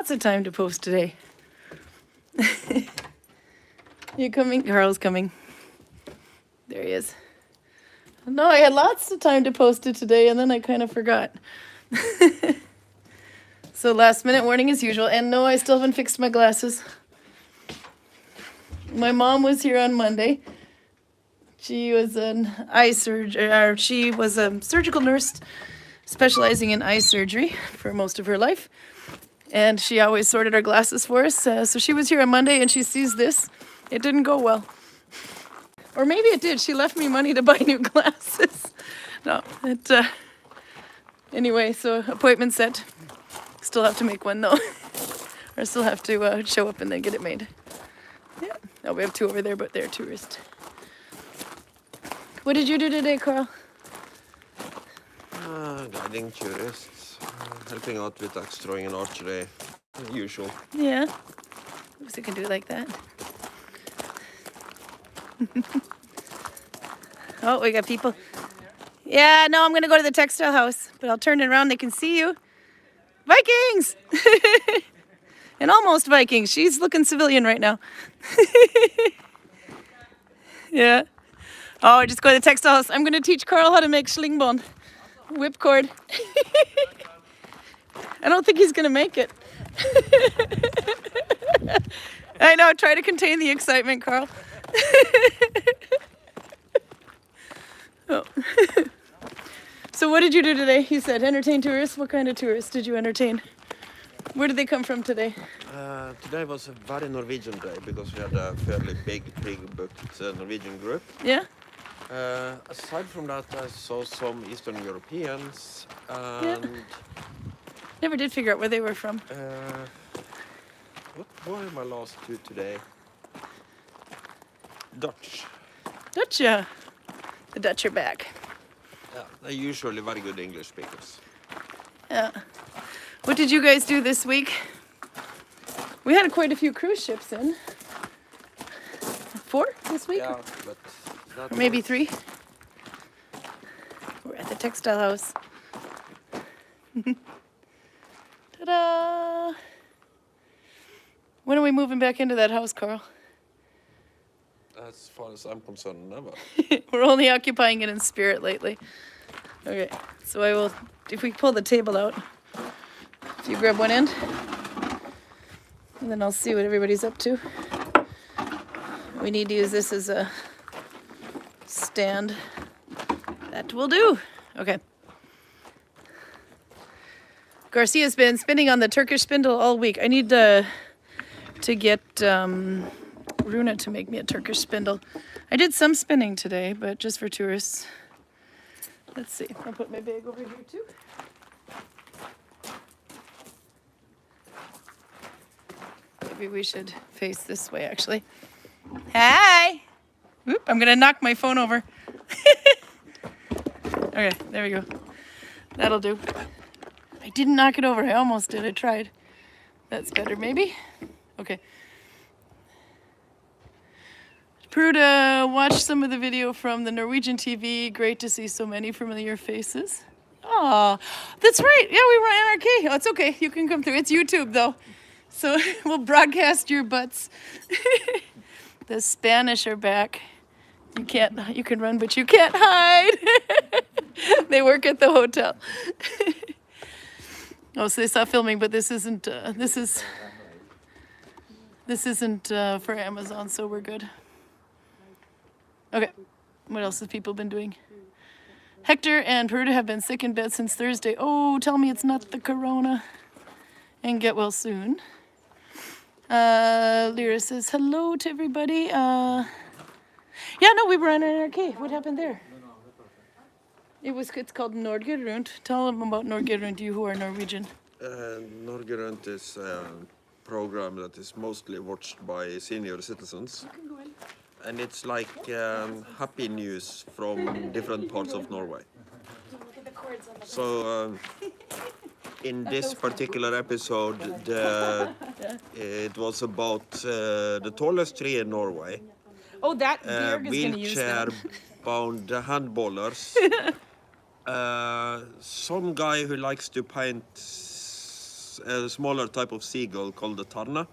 Lots of time to post today. You coming? Carl's coming. There he is. No, I had lots of time to post it today, and then I kind of forgot. So last minute warning as usual. And no, I still haven't fixed my glasses. My mom was here on Monday. She was an eye surgeon. She was a surgical nurse specializing in eye surgery for most of her life. And she always sorted our glasses for us. So she was here on Monday and she sees this. It didn't go well. Or maybe it did. She left me money to buy new glasses. No, anyway, so appointment set. Still have to make one though. Or still have to show up and then get it made. Yeah. Oh, we have two over there, but they're tourists. What did you do today, Karl? Guiding tourists, helping out with axe throwing and archery, usual. Yeah. Oops, I can do it like that. Oh, we got people. Yeah, no, I'm going to go to the textile house, but I'll turn it around. They can see you. Vikings! And almost Vikings. She's looking civilian right now. Yeah. Oh, just go to the textile house. I'm going to teach Karl how to make slyngband. Whipcord. I don't think he's going to make it. I know, try to contain the excitement, Karl. Oh. So what did you do today? You said entertain tourists. What kind of tourists did you entertain? Where did they come from today? Today was a very Norwegian day because we had a fairly big pre-booked Norwegian group. Yeah? Aside from that, I saw some Eastern Europeans and... Never did figure out where they were from. What were my last two today? Dutch. Dutch, yeah. The Dutch are back. Yeah, they're usually very good English speakers. Yeah. What did you guys do this week? We had quite a few cruise ships in. 4 this week? Yeah, but... Or maybe 3. We're at the textile house. Ta-da! When are we moving back into that house, Karl? As far as I'm concerned, never. We're only occupying it in spirit lately. Okay, so I will, if we pull the table out, if you grab one end, and then I'll see what everybody's up to. We need to use this as a stand. That will do. Okay. Garcia's been spinning on the Turkish spindle all week. I need to get Runa to make me a Turkish spindle. I did some spinning today, but just for tourists. Let's see. I'll put my bag over here too. Maybe we should face this way, actually. Hi! Oop, I'm gonna knock my phone over. Okay, there we go. That'll do. I didn't knock it over. I almost did. I tried. That's better, maybe? Okay. Pruda, watch some of the video from the Norwegian TV. Great to see so many familiar faces. Aw, that's right. Yeah, we were on NRK. Oh, it's okay. You can come through. It's YouTube, though. So we'll broadcast your butts. The Spanish are back. You can run, but you can't hide. They work at the hotel. Oh, so they stopped filming, but this isn't for Amazon, so we're good. Okay, what else have people been doing? Hector and Peruta have been sick in bed since Thursday. Oh, tell me it's not the corona. And get well soon. Lyra says hello to everybody. Yeah, no, we were on NRK. What happened there? It's called Norge Rundt. Tell them about Norge Rundt, you who are Norwegian. Norge Rundt is a program that is mostly watched by senior citizens. And it's like happy news from different parts of Norway. So in this particular episode, it was about the tallest tree in Norway. Oh, that Björg is going to use that. Wheelchair-bound handballers. Some guy who likes to paint a smaller type of seagull called the tarna.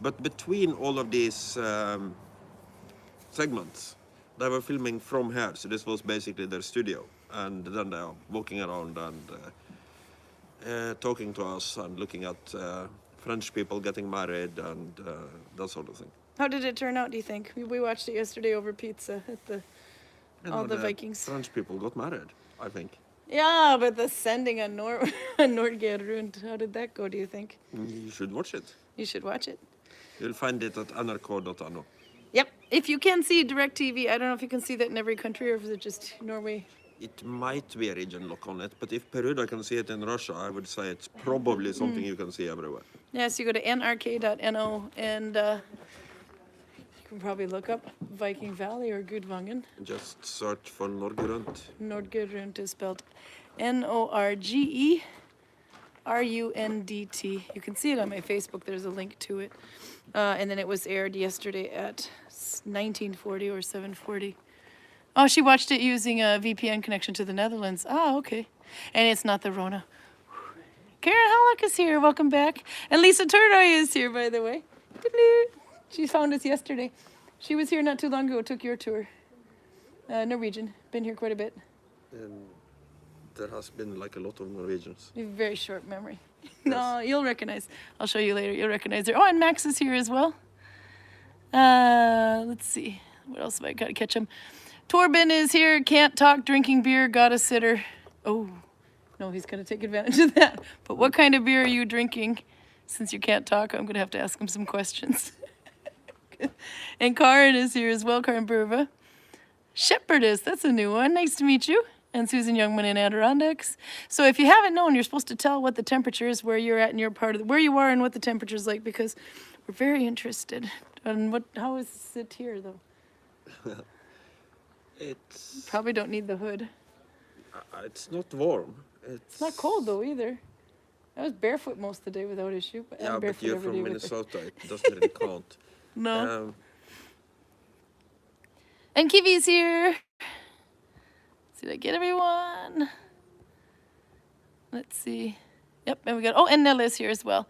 But between all of these segments, they were filming from here, so this was basically their studio. And then they are walking around and talking to us and looking at French people getting married and that sort of thing. How did it turn out, do you think? We watched it yesterday over pizza at all the Vikings. French people got married, I think. Yeah, but the sending on Norge Rundt, how did that go, do you think? You should watch it. You should watch it. You'll find it at nrk.no. Yep. If you can see DirecTV, I don't know if you can see that in every country or if it's just Norway. It might be a region lock on it, but if Peruda can see it in Russia, I would say it's probably something you can see everywhere. Yeah, so you go to nrk.no and you can probably look up Viking Valley or Gudvangen. Just search for Norge Rundt. Norge Rundt is spelled Norgerundt. You can see it on my Facebook. There's a link to it. And then it was aired yesterday at 1940 or 7:40. Oh, she watched it using a VPN connection to the Netherlands. Ah, okay. And it's not the Rona. Karen Halleck is here. Welcome back. And Lisa Turdoy is here, by the way. She found us yesterday. She was here not too long ago, took your tour. Norwegian. Been here quite a bit. There has been like a lot of Norwegians. You have a very short memory. No, you'll recognize. I'll show you later. You'll recognize her. Oh, and Max is here as well. Let's see. What else have I got to catch him? Torben is here. Can't talk, drinking beer, got a sitter. Oh, no, he's going to take advantage of that. But what kind of beer are you drinking? Since you can't talk, I'm going to have to ask him some questions. And Karin is here as well, Karin Burva. Shepherdess, that's a new one. Nice to meet you. And Susan Youngman in Adirondacks. So if you haven't known, you're supposed to tell what the temperature is, where you're at in your part of where you are and what the temperature is like, because we're very interested. And how is it here, though? It's Probably don't need the hood. it's not warm. It's not cold, though, either. I was barefoot most of the day without issue. But Yeah, I'm but barefoot you're every from day with Minnesota. It doesn't really count. No. And Kiwi's here. Did I get everyone? Let's see. Yep, and we got, oh, and Nella is here as well.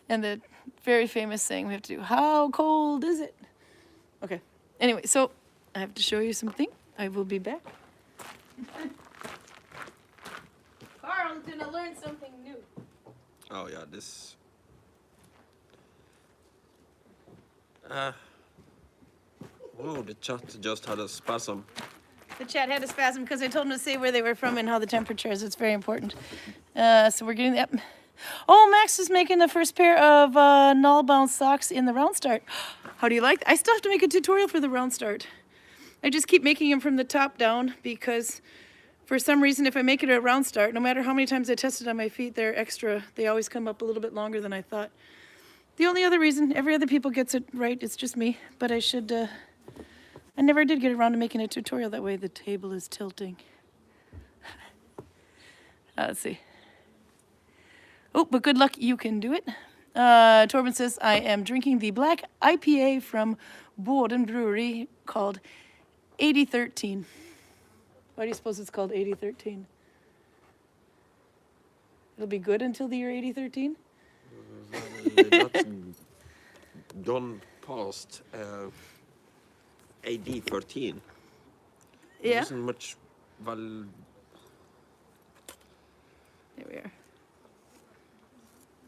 And the very famous saying we have to do, how cold is it? Okay. Anyway, so I have to show you something. I will be back. Karl's gonna learn something new. Oh yeah, this. Whoa, the chat just had a spasm. The chat had a spasm because I told them to say where they were from and how the temperature is. It's very important. So we're getting that. Oh, Max is making the first pair of Nalbinding socks in the round start. How do you like that? I still have to make a tutorial for the round start. I just keep making them from the top down because for some reason if I make it a round start, no matter how many times I test it on my feet, they're extra. They always come up a little bit longer than I thought. The only other reason, every other people gets it right, it's just me. But I should, I never did get around to making a tutorial that way. The table is tilting. Let's see. Oh, but good luck, you can do it. Torben says, I am drinking the black IPA from Borden Brewery called 8013. Why do you suppose it's called 8013? It'll be good until the year 8013? That's gone past AD 13. There Yeah. wasn't much. Well, There we are.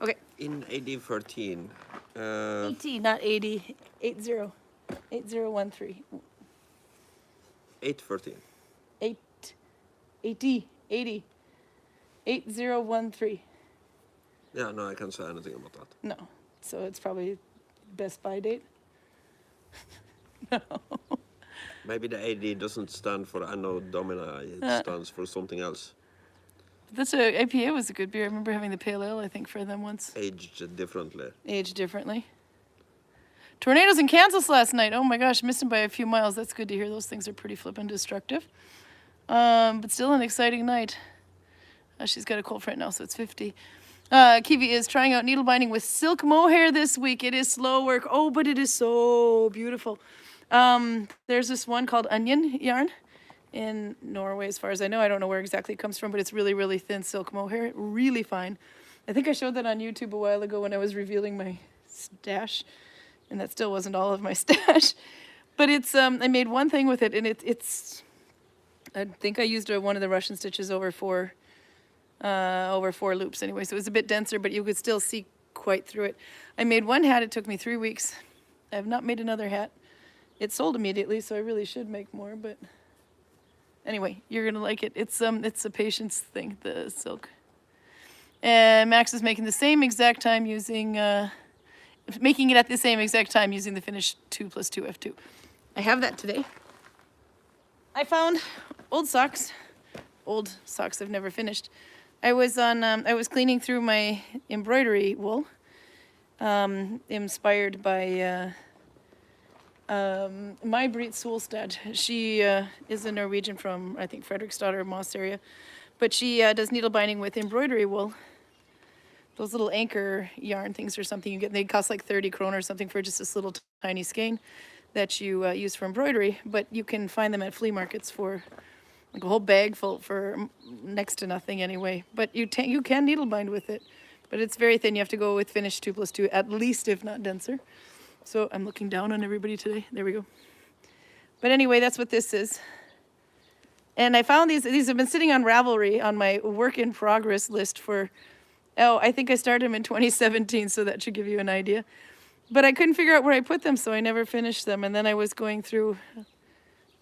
Okay. in AD 13. 80, not 80. 80. 8013. 813. 80. 8013. Yeah, no, I can't say anything about that. No. So it's probably Best Buy date. No. Maybe the AD doesn't stand for Anno Domini, it stands for something else. IPA was a good beer. I remember having the pale ale, I think, for them once. Aged differently. Aged differently. Tornadoes in Kansas last night. Oh my gosh, missed them by a few miles. That's good to hear. Those things are pretty flippin' destructive. But still an exciting night. She's got a cold front now, so it's 50. Kiwi is trying out needle binding with silk mohair this week. It is slow work. Oh, but it is so beautiful. There's this one called Onion yarn in Norway, as far as I know. I don't know where exactly it comes from, but it's really, really thin silk mohair. Really fine. I think I showed that on YouTube a while ago when I was revealing my stash, and that still wasn't all of my stash. But it's I made one thing with it, and it's I think I used one of the Russian stitches over four loops anyway, so it was a bit denser, but you could still see quite through it. I made one hat. It took me 3 weeks. I have not made another hat. It sold immediately, so I really should make more. But anyway, you're gonna like it. It's a patience thing, the silk. And Max is making the same exact time using, making it at the same exact time using the finished 2+2F2. I have that today. I found old socks I've never finished. I was cleaning through my embroidery wool, inspired by my Britt Solstad. She is a Norwegian from, I think, Fredrikstad or Moss area, but she does needle binding with embroidery wool. Those little anchor yarn things or something you get, they cost like 30 kroner or something for just this little tiny skein that you use for embroidery, but you can find them at flea markets for like a whole bag full for next to nothing anyway. But you can needle bind with it, but it's very thin. You have to go with finished 2+2 at least, if not denser. So I'm looking down on everybody today. There we go. But anyway, that's what this is. And I found these have been sitting on Ravelry on my work in progress list for, I think I started them in 2017, so that should give you an idea. But I couldn't figure out where I put them, so I never finished them. And then I was going through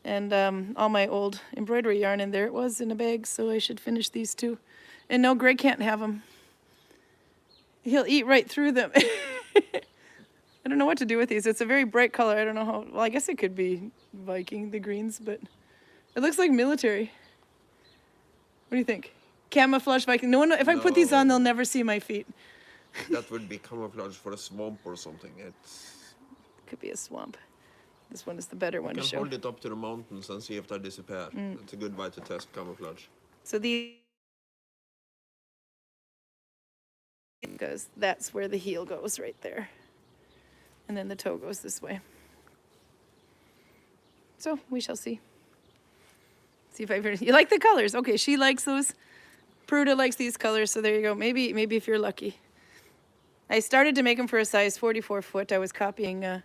and all my old embroidery yarn, and there it was in a bag, so I should finish these too. And no, Greg can't have them. He'll eat right through them. I don't know what to do with these. It's a very bright color. I don't know how, well, I guess it could be Viking, the greens, but it looks like military. What do you think? Camouflage Viking. No one, if I put these on, they'll never see my feet. That would be camouflage for a swamp or something. It's could be a swamp. This one is the better one to show. You can hold it up to the mountains and see if they disappear. It's a good way to test camouflage. So because that's where the heel goes, right there. And then the toe goes this way. So we shall see. See if you like the colors. Okay, she likes those. Pruda likes these colors, so there you go. Maybe if you're lucky. I started to make them for a size 44 foot. I was copying a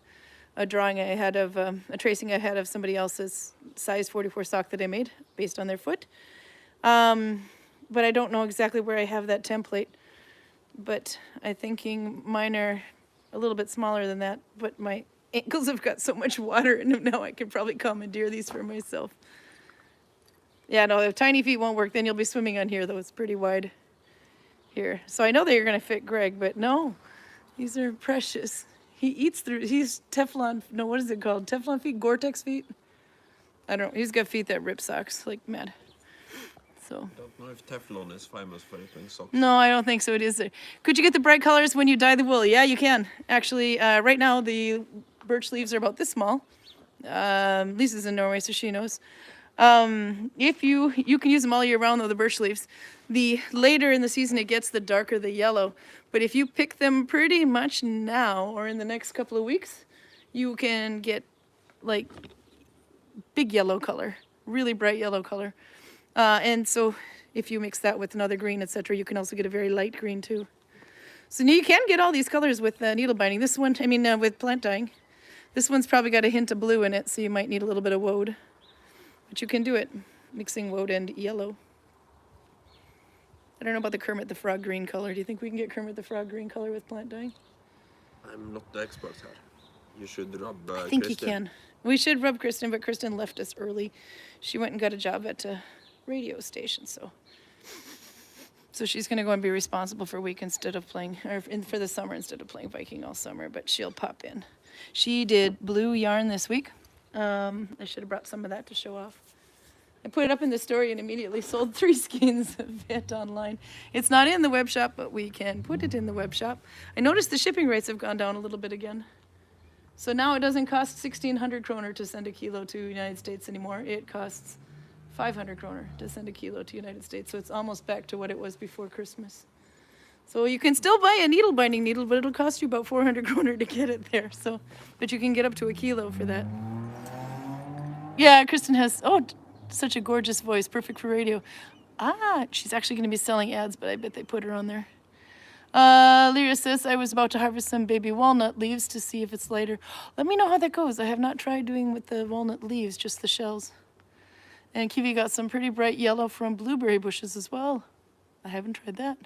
drawing I had of, a tracing I had of somebody else's size 44 sock that I made based on their foot. But I don't know exactly where I have that template. But I'm thinking mine are a little bit smaller than that, but my ankles have got so much water in them now I could probably commandeer these for myself. Yeah, no, if tiny feet won't work, then you'll be swimming on here, though. It's pretty wide here. So I know they're going to fit Greg, but no, these are precious. He eats through, he's Teflon, no, what is it called? Teflon feet? Gore-Tex feet? I don't know. He's got feet that rip socks like mad. So. I don't know if Teflon is famous for ripping socks. No, I don't think so. It is. Could you get the bright colors when you dye the wool? Yeah, you can. Actually, right now the birch leaves are about this small. Lisa's in Norway, so she knows. If you can use them all year round, though, the birch leaves. The later in the season it gets, the darker the yellow. But if you pick them pretty much now or in the next couple of weeks, you can get like big yellow color, really bright yellow color. And so if you mix that with another green, etc., you can also get a very light green too. So you can get all these colors with needle binding. This one, with plant dyeing. This one's probably got a hint of blue in it, so you might need a little bit of woad. But you can do it, mixing woad and yellow. I don't know about the Kermit the Frog green color. Do you think we can get Kermit the Frog green color with plant dyeing? I'm not the expert here. You should rub I think Kristen. you can. We should rub Kristen, but Kristen left us early. She went and got a job at a radio station, so she's going to go and be responsible for a week instead of playing, or for the summer instead of playing Viking all summer, but she'll pop in. She did blue yarn this week. I should have brought some of that to show off. I put it up in the story and immediately sold 3 skeins of it online. It's not in the web shop, but we can put it in the web shop. I noticed the shipping rates have gone down a little bit again. So now it doesn't cost 1,600 kroner to send a kilo to the United States anymore. It costs 500 kroner to send a kilo to the United States. So it's almost back to what it was before Christmas. So you can still buy a needle binding needle, but it'll cost you about 400 kroner to get it there. So, but you can get up to a kilo for that. Yeah, Kristen has, such a gorgeous voice, perfect for radio. She's actually going to be selling ads, but I bet they put her on there. Lyra says, I was about to harvest some baby walnut leaves to see if it's lighter. Let me know how that goes. I have not tried doing with the walnut leaves, just the shells. And Kiwi got some pretty bright yellow from blueberry bushes as well. I haven't tried that.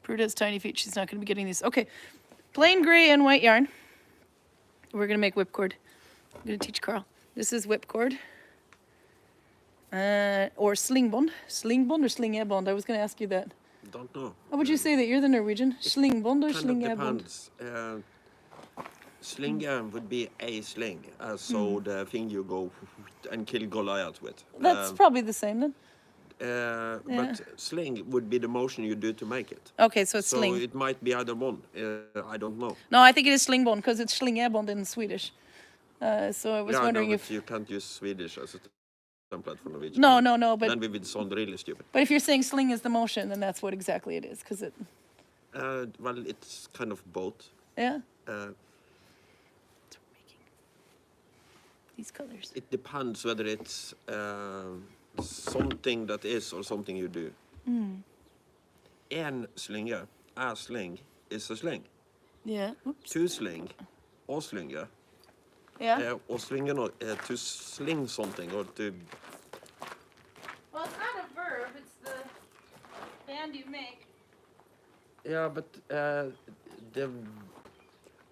Prude has tiny feet. She's not going to be getting these. Okay, plain gray and white yarn. We're going to make whipcord. I'm going to teach Karl. This is whipcord. Or slingband. Slingband or slyngband? I was going to ask you that. Don't know. How would you say that? You're the Norwegian. Slingband or Kind of slyngband? depends. Sling would be a sling, so the thing you go and kill Goliath with. That's probably the same then. But sling would be the motion you do to make it. Okay, so it's So sling. it might be either one. I don't know. No, I think it is slingband because it's slyngband in Swedish. So I was Yeah, wondering no, if... but you can't use Swedish as a template for Norwegian. No, but... Then we would sound really stupid. But if you're saying sling is the motion, then that's what exactly it is, because it... Well, it's kind of both. Yeah. Uh, That's what we're making. These colors. it depends whether it's something that is or something you do. En slynge, a sling, is a sling. Yeah. Oops. To sling, or slynge, Yeah. or slynge, to sling something or to... Well, it's not a verb. It's the band you make. Yeah, but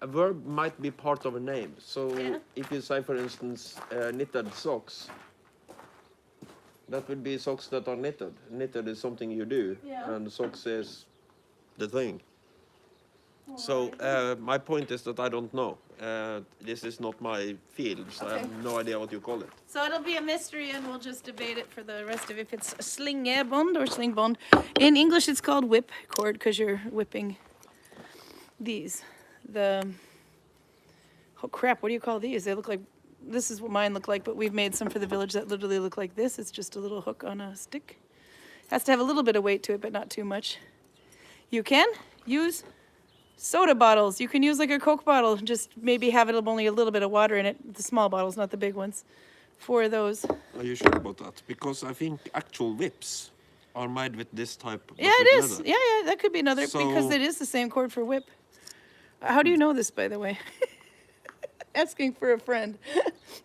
a verb might be part of a name. So Yeah. if you say, for instance, knitted socks, that would be socks that are knitted. Knitted is something you do, Yeah. and socks is the thing. So my point is that I don't know. This is not my field, so I Okay. have no idea what you call it. So it'll be a mystery, and we'll just debate it for the rest of it. If it's slingband or slingband. In English, it's called whip cord because you're whipping these. Oh crap! What do you call these? They look like. This is what mine look like, but we've made some for the village that literally look like this. It's just a little hook on a stick. Has to have a little bit of weight to it, but not too much. You can use soda bottles. You can use like a Coke bottle. Just maybe have it only a little bit of water in it. The small bottles, not the big ones. For those. Are you sure about that? Because I think actual whips are made with this type of Yeah, it is. leather. Yeah, that could be another because So- it is the same cord for whip. How do you know this, by the way? Asking for a friend.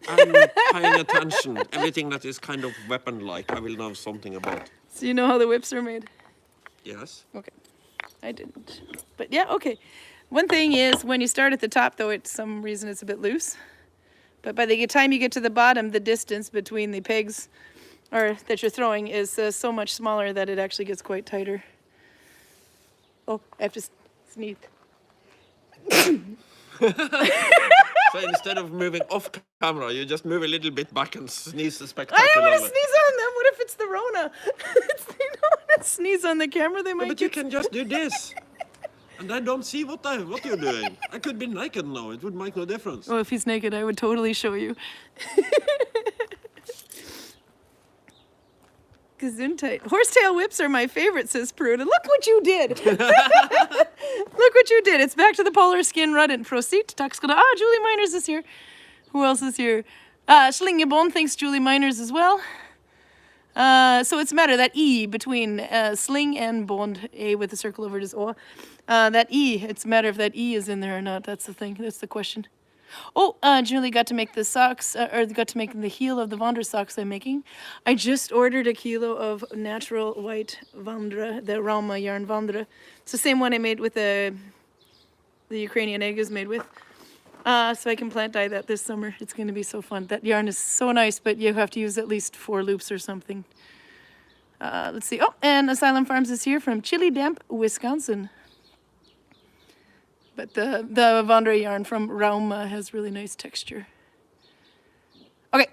I'm paying attention. Everything that is kind of weapon-like, I will know something about. So you know how the whips are made? Yes. Okay. I didn't. But yeah, okay. One thing is when you start at the top, though, it's some reason it's a bit loose. But by the time you get to the bottom, the distance between the pegs or that you're throwing is so much smaller that it actually gets quite tighter. Oh, I have to sneeze. So instead of moving off camera, you just move a little bit back and sneeze I spectacularly. don't want to sneeze on them. What if it's the Rona? They don't want to sneeze on the camera. They might But you get... can just do this. And I don't see what you're doing. I could be naked now. It would make no difference. Oh, if he's naked, I would totally show you. Gesundheit. Horsetail whips are my favorite, says Prude. Look what you did. Look what you did. It's back to the polar skin rudden. Proceed. Tack ska du. Ah, Julie Miners is here. Who else is here? Slingebon thanks Julie Miners as well. So it's a matter that E between sling and bond, A with a circle over it is O. That E, it's a matter if that E is in there or not. That's the thing. That's the question. Oh, Julie got to make the socks, or got to make the heel of the Vandra socks I'm making. I just ordered a kilo of natural white Vandra, the Rauma yarn Vandra. It's the same one I made with the Ukrainian egg is made with. So I can plant dye that this summer. It's going to be so fun. That yarn is so nice, but you have to use at least 4 loops or something. Let's see. Oh, and Asylum Farms is here from Chili Damp, Wisconsin. But the Vandra yarn from Rauma has really nice texture. Okay,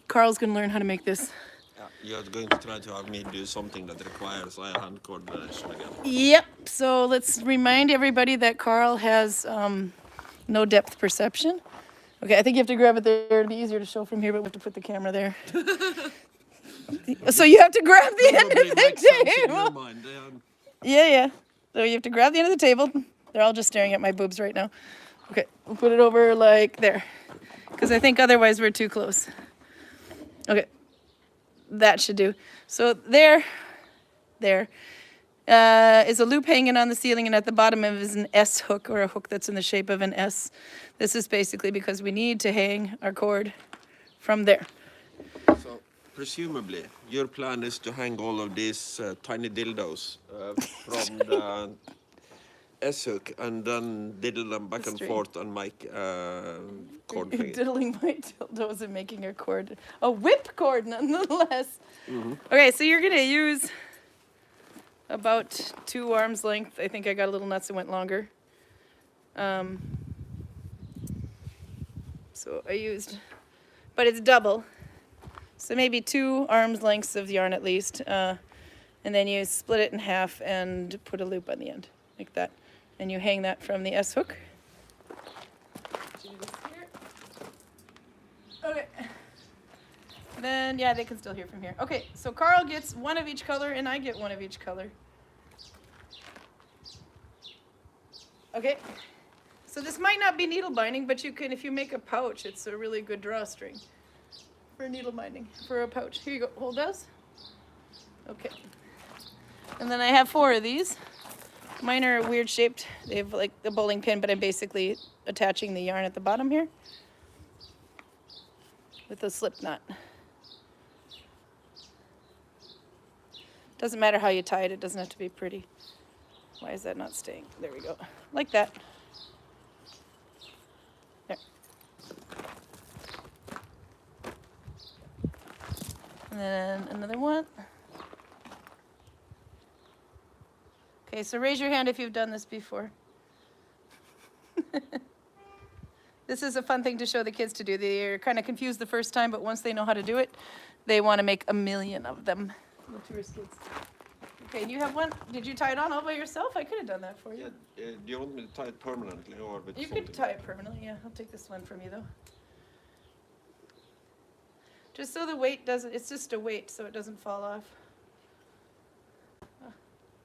Karl's going to learn how to make this. Yeah, you're going to try to have me do something that requires a hand coordination again. Yep, so let's remind everybody that Karl has no depth perception. Okay, I think you have to grab it there. It'll be easier to show from here, but we have to put the camera there. So you have to grab the end Probably of makes the sense in your table. mind. Yeah. So you have to grab the end of the table. They're all just staring at my boobs right now. Okay, we'll put it over like there. Because I think otherwise we're too close. Okay, that should do. So there. is a loop hanging on the ceiling, and at the bottom of it is an S hook, or a hook that's in the shape of an S. This is basically because we need to hang our cord from there. So, presumably, your plan is to hang all of these tiny dildos from the S-hook and then diddle them back and string. forth and make cord You're thingy. diddling my dildos and making a cord, a whip cord nonetheless. Okay, so you're gonna use about 2 arms length. I think I got a little nuts and went longer. So I used, but it's double. So maybe 2 arms lengths of yarn at least. And then you split it in half and put a loop on the end, like that. And you hang that from the S hook. Okay. Then, yeah, they can still hear from here. Okay, so Karl gets 1 of each color and I get 1 of each color. Okay. So this might not be needle binding, but you can, if you make a pouch, it's a really good drawstring for needle binding, for a pouch. Here you go, hold those. Okay. And then I have 4 of these. Mine are weird shaped. They have like the bowling pin, but I'm basically attaching the yarn at the bottom here with a slip knot. Doesn't matter how you tie it, it doesn't have to be pretty. Why is that not staying? There we go. Like that. There. And then another one. Okay, so raise your hand if you've done this before. This is a fun thing to show the kids to do. They're kind of confused the first time, but once they know how to do it, they want to make a million of them. The tourist kids. Okay, and you have one. Did you tie it on all by yourself? I could have done that for you. Yeah, do you want me to tie it permanently or with You something? could tie it permanently, yeah. I'll take this one from you, though. Just so the weight doesn't, it's just a weight, so it doesn't fall off. Oh,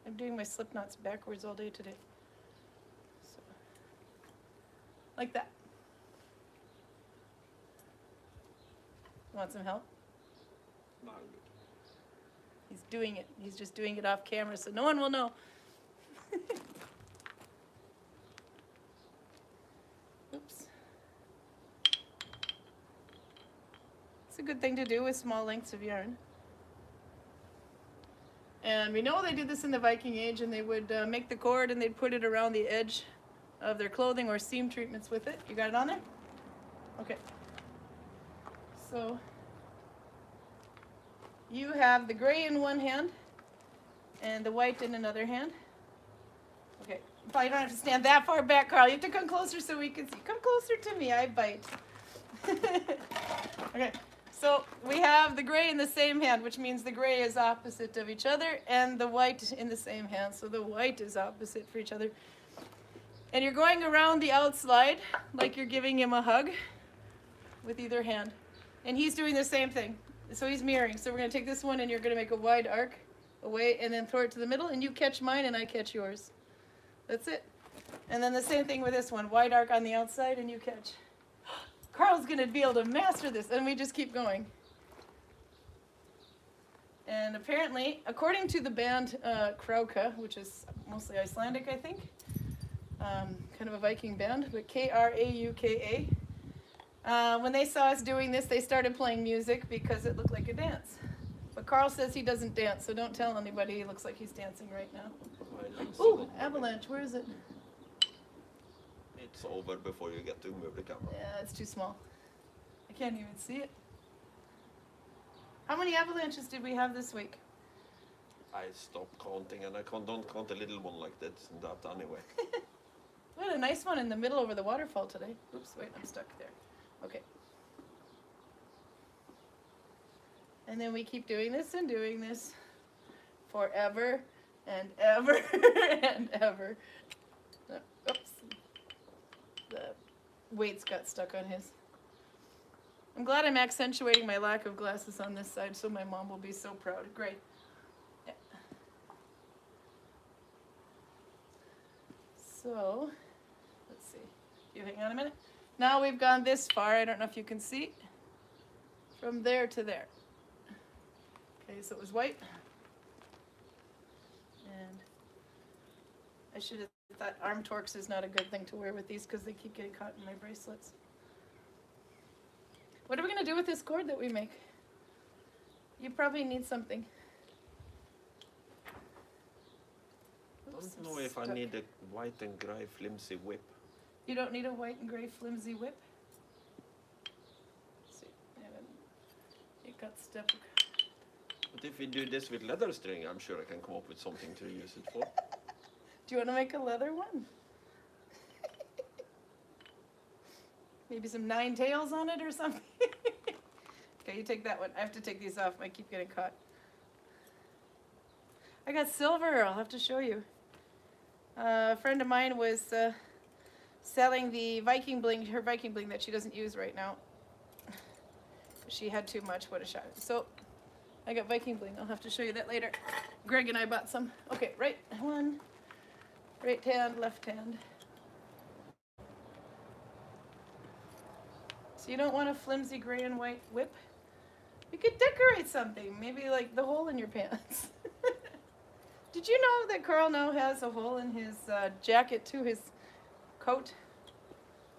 I'm doing my slip knots backwards all day today. So, like that. Want some help? No, I'm good. He's doing it. He's just doing it off camera, so no one will know. Oops. It's a good thing to do with small lengths of yarn. And we know they did this in the Viking Age, and they would make the cord and they'd put it around the edge of their clothing or seam treatments with it. You got it on there? Okay. So you have the gray in one hand and the white in another hand. Okay, probably don't have to stand that far back, Karl. You have to come closer so we can see. Come closer to me, I bite. Okay, so we have the gray in the same hand, which means the gray is opposite of each other, and the white in the same hand, so the white is opposite for each other. And you're going around the outside like you're giving him a hug with either hand. And he's doing the same thing. So he's mirroring. So we're going to take this one and you're going to make a wide arc away and then throw it to the middle, and you catch mine and I catch yours. That's it. And then the same thing with this one. Wide arc on the outside and you catch. Karl's going to be able to master this, and we just keep going. And apparently, according to the band Krauka, which is mostly Icelandic, I think, kind of a Viking band, but Krauka, when they saw us doing this, they started playing music because it looked like a dance. But Karl says he doesn't dance, so don't tell anybody. He looks like he's dancing right now. Ooh, avalanche, where is it? It's over before you get to move the camera. Yeah, it's too small. I can't even see it. How many avalanches did we have this week? I stopped counting, and I don't count a little one like that anyway. We had a nice one in the middle over the waterfall today. Oops, wait, I'm stuck there. Okay. And then we keep doing this and doing this forever and ever and ever. Oops. The weights got stuck on his. I'm glad I'm accentuating my lack of glasses on this side so my mom will be so proud. Great. Yeah. So, let's see. You hang on a minute. Now we've gone this far. I don't know if you can see. From there to there. Okay, so it was white. And I should have thought arm torques is not a good thing to wear with these because they keep getting caught in my bracelets. What are we going to do with this cord that we make? You probably need something. I Oops, don't I'm know if I stuck. need a white and grey flimsy whip. You don't need a white and gray flimsy whip? Let's see. It got stuck. But if we do this with leather string, I'm sure I can come up with something to use it for. Do you want to make a leather one? Maybe some 9 tails on it or something? Okay, you take that one. I have to take these off. I keep getting caught. I got silver. I'll have to show you. A friend of mine was selling the Viking bling, her Viking bling that she doesn't use right now. She had too much. What a shot. So I got Viking bling. I'll have to show you that later. Greg and I bought some. Okay, right one. Right hand, left hand. So you don't want a flimsy gray and white whip? You could decorate something. Maybe like the hole in your pants. Did you know that Karl now has a hole in his jacket too, his coat?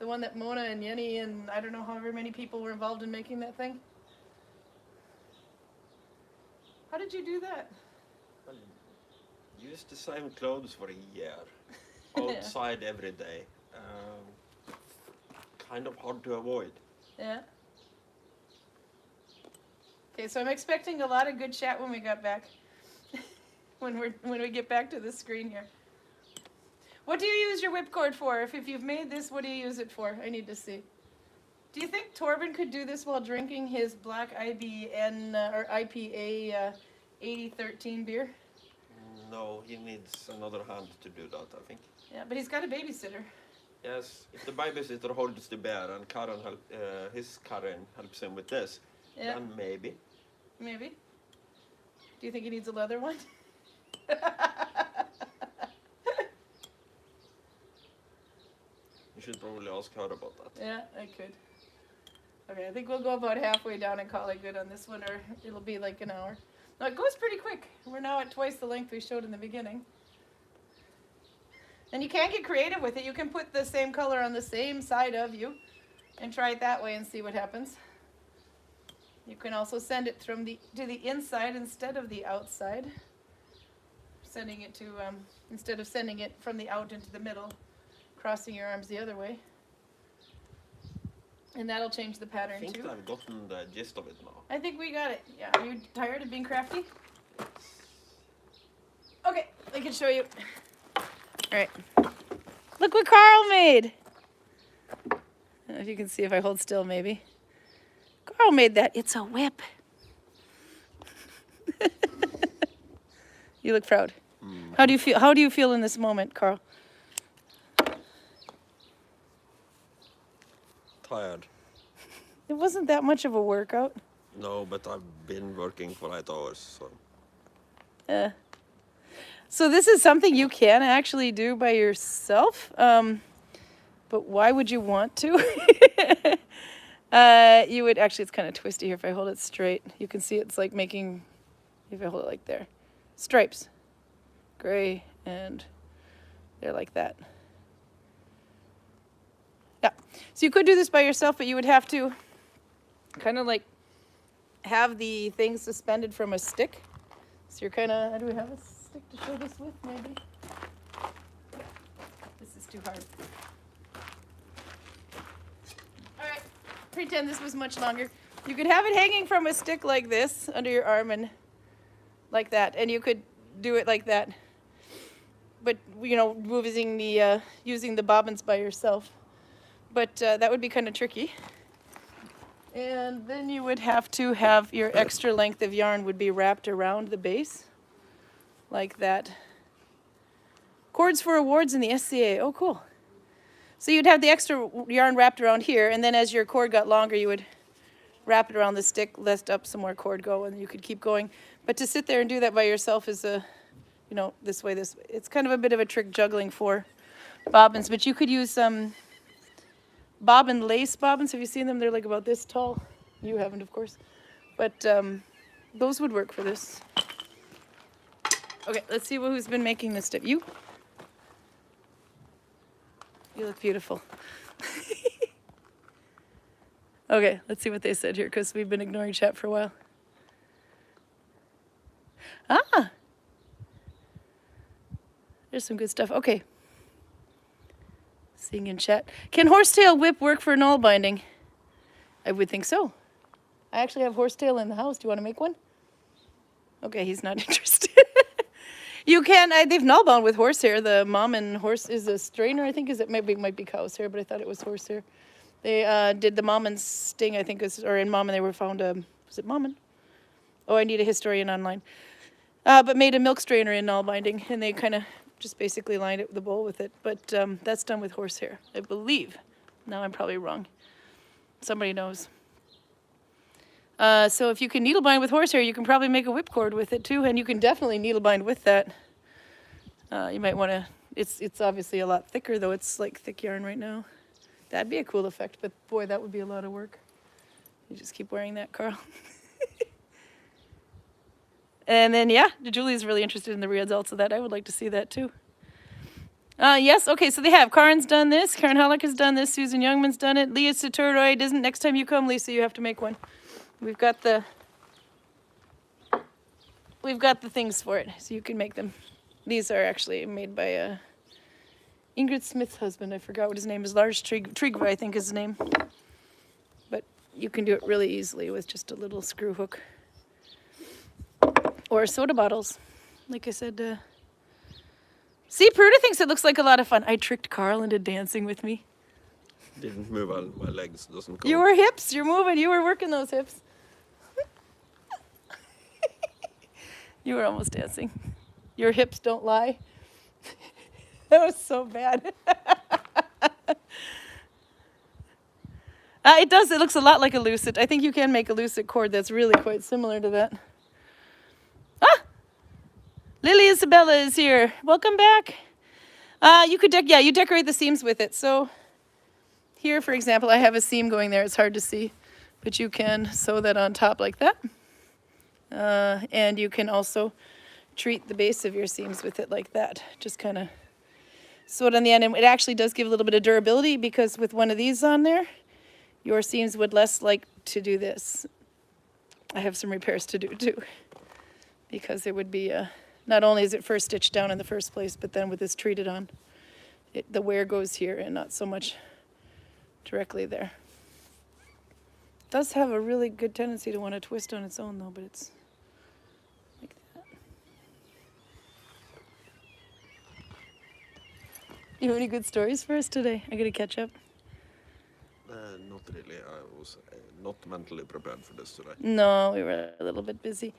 The one that Mona and Yenny and I don't know however many people were involved in making that thing? How did you do that? Well, use the same clothes for a year. Outside every day. Kind of hard to avoid. Yeah. Okay, so I'm expecting a lot of good chat when we got back. when we get back to the screen here. What do you use your whipcord for? If you've made this, what do you use it for? I need to see. Do you think Torben could do this while drinking his black IBN or IPA 8013 beer? No, he needs another hand to do that, I think. Yeah, but he's got a babysitter. Yes, if the babysitter holds the bear and Karin his Karin helps him with this, Yeah. then maybe. Maybe. Do you think he needs a leather one? You should probably ask her about that. Yeah, I could. Okay, I think we'll go about halfway down and call it good on this one, or it'll be like an hour. No, it goes pretty quick. We're now at twice the length we showed in the beginning. And you can get creative with it. You can put the same color on the same side of you and try it that way and see what happens. You can also send it to the inside instead of the outside. Sending it to, instead of sending it from the out into the middle, crossing your arms the other way. And that'll change the pattern I think too. I've gotten the gist of it now. I think we got it. Yeah, are you tired of being crafty? Okay, I can show you. All right. Look what Karl made. I don't know if you can see if I hold still maybe. Karl made that. It's a whip. You look proud. How do you feel? How do you feel in this moment, Karl? Tired. It wasn't that much of a workout. No, but I've been working for 8 hours, so. So this is something you can actually do by yourself, but why would you want to? You would, actually it's kind of twisty here if I hold it straight. You can see it's like making, if I hold it like there, stripes, gray, and they're like that. Yeah, so you could do this by yourself, but you would have to kind of like have the thing suspended from a stick. So you're kind of, do we have a stick to show this with, maybe? This is too hard. All right, pretend this was much longer. You could have it hanging from a stick like this under your arm and like that, and you could do it like that. But, you know, using the bobbins by yourself. But that would be kind of tricky. And then you would have to have your extra length of yarn would be wrapped around the base, like that. Cords for awards in the SCA. Oh, cool. So you'd have the extra yarn wrapped around here, and then as your cord got longer, you would wrap it around the stick, let up some more cord go, and you could keep going. But to sit there and do that by yourself is you know, this way, it's kind of a bit of a trick juggling for bobbins. But you could use some bobbin lace bobbins. Have you seen them? They're like about this tall. You haven't, of course. But those would work for this. Okay, let's see who's been making this stuff. You? You look beautiful. Okay, let's see what they said here, because we've been ignoring chat for a while. Ah! There's some good stuff. Okay. Seeing in chat. Can horsetail whip work for Nalbinding? I would think so. I actually have horsetail in the house. Do you want to make one? Okay, he's not interested. You can. They've nullbound with horsehair. The mom and horse is a strainer. I think it might be cow's hair, but I thought it was horsehair. They did the mom and sting. I think or in mom and they were found. Was it mom and? Oh, I need a historian online. But made a milk strainer in Nalbinding, and they kind of just basically lined it the bowl with it. But that's done with horsehair, I believe. Now I'm probably wrong. Somebody knows. So if you can needlebind with horsehair, you can probably make a whipcord with it too, and you can definitely needlebind with that. You might want to. It's obviously a lot thicker though. It's like thick yarn right now. That'd be a cool effect, but boy, that would be a lot of work. You just keep wearing that, Karl. And then yeah, Julie's really interested in the results of that. I would like to see that too. Yes, okay, so they have. Karin's done this. Karin Halleck has done this. Susan Youngman's done it. Leah Satoroid isn't. Next time you come, Lisa, you have to make one. We've got the things for it, so you can make them. These are actually made by Ingrid Smith's husband. I forgot what his name is. Lars Trygve, I think is his name. But you can do it really easily with just a little screw hook. Or soda bottles. Like I said, see, Pruda thinks it looks like a lot of fun. I tricked Karl into dancing with me. Didn't move on my legs, doesn't go. Your hips, you're moving, you were working those hips. You were almost dancing. Your hips don't lie. That was so bad. It does, it looks a lot like a lucid. I think you can make a lucid cord that's really quite similar to that. Ah! Lily Isabella is here. Welcome back. You could you decorate the seams with it. So here, for example, I have a seam going there. It's hard to see, but you can sew that on top like that. And you can also treat the base of your seams with it like that. Just kind of sew it on the end. And it actually does give a little bit of durability because with one of these on there, your seams would less like to do this. I have some repairs to do too. Because it would be, not only is it first stitched down in the first place, but then with this treated on, the wear goes here and not so much directly there. It does have a really good tendency to want to twist on its own though, but it's like that. You have any good stories for us today? I gotta catch up. Not really. I was not mentally prepared for this today. No, we were a little bit busy.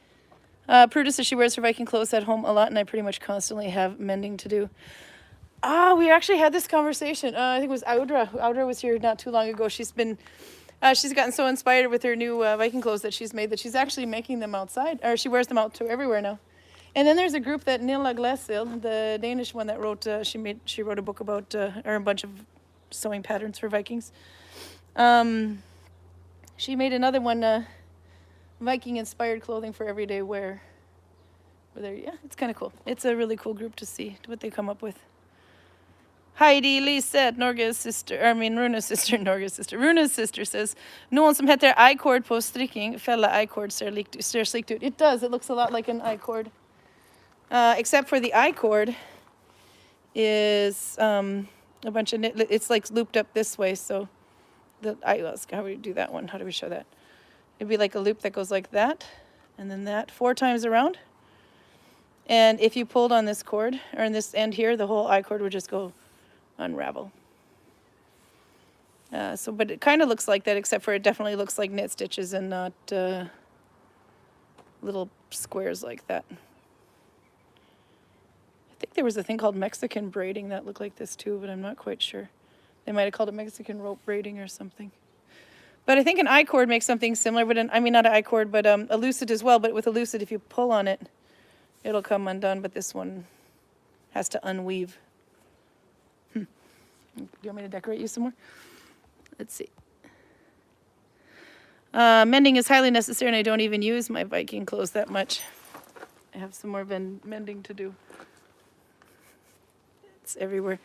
Pruda says she wears her Viking clothes at home a lot, and I pretty much constantly have mending to do. We actually had this conversation. I think it was Audra. Audra was here not too long ago. She's gotten so inspired with her new Viking clothes that she's made that she's actually making them outside, or she wears them out to everywhere now. And then there's a group that Nilla Glassil, the Danish one that wrote, she wrote a book about, or a bunch of sewing patterns for Vikings. She made another one, Viking-inspired clothing for everyday wear. Yeah, it's kind of cool. It's a really cool group to see what they come up with. Heidi Lisette, Runa's sister, Norges sister. Runa's sister says, någon som heter I-cord på stricking, fälla I-cord ser slikt ut. It does, it looks a lot like an I-cord. Except for the I-cord is a bunch of knit, it's like looped up this way, so how do we do that one? How do we show that? It'd be like a loop that goes like that, and then that 4 times around. And if you pulled on this cord, or in this end here, the whole I-cord would just go unravel. But it kind of looks like that, except for it definitely looks like knit stitches and not little squares like that. I think there was a thing called Mexican braiding that looked like this too, but I'm not quite sure. They might have called it Mexican rope braiding or something. But I think an I-cord makes something similar, but not an I-cord, but a lucid as well. But with a lucid, if you pull on it, it'll come undone, but this one has to unweave. Do you want me to decorate you some more? Let's see. Mending is highly necessary, and I don't even use my Viking clothes that much. I have some more mending to do. It's everywhere.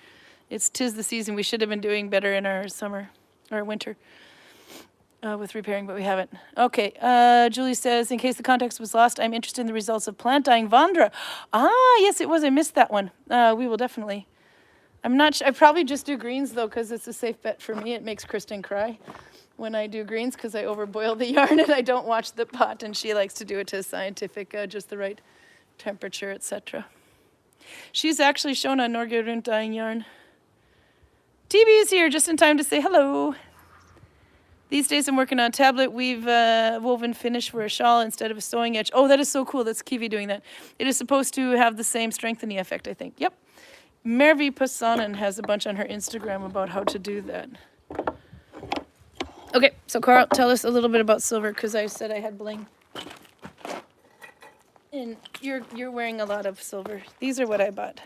'Tis the season. We should have been doing better in our summer or winter with repairing, but we haven't. Okay. Julie says, in case the context was lost, I'm interested in the results of plant dyeing Vandra. Ah, yes, it was. I missed that one. We will definitely. I'm not sure. I probably just do greens though, because it's a safe bet for me. It makes Kristen cry when I do greens because I overboil the yarn and I don't watch the pot, and she likes to do it to scientific, just the right temperature, etc. She's actually shown on Norge Rundt dyeing yarn. TB is here just in time to say hello. These days I'm working on tablet weave woven finish for a shawl instead of a sewing edge. Oh, that is so cool. That's Kiwi doing that. It is supposed to have the same strengthening effect, I think. Yep. Mervi Passanen has a bunch on her Instagram about how to do that. Okay, so Karl, tell us a little bit about silver, because I said I had bling. And you're wearing a lot of silver. These are what I bought.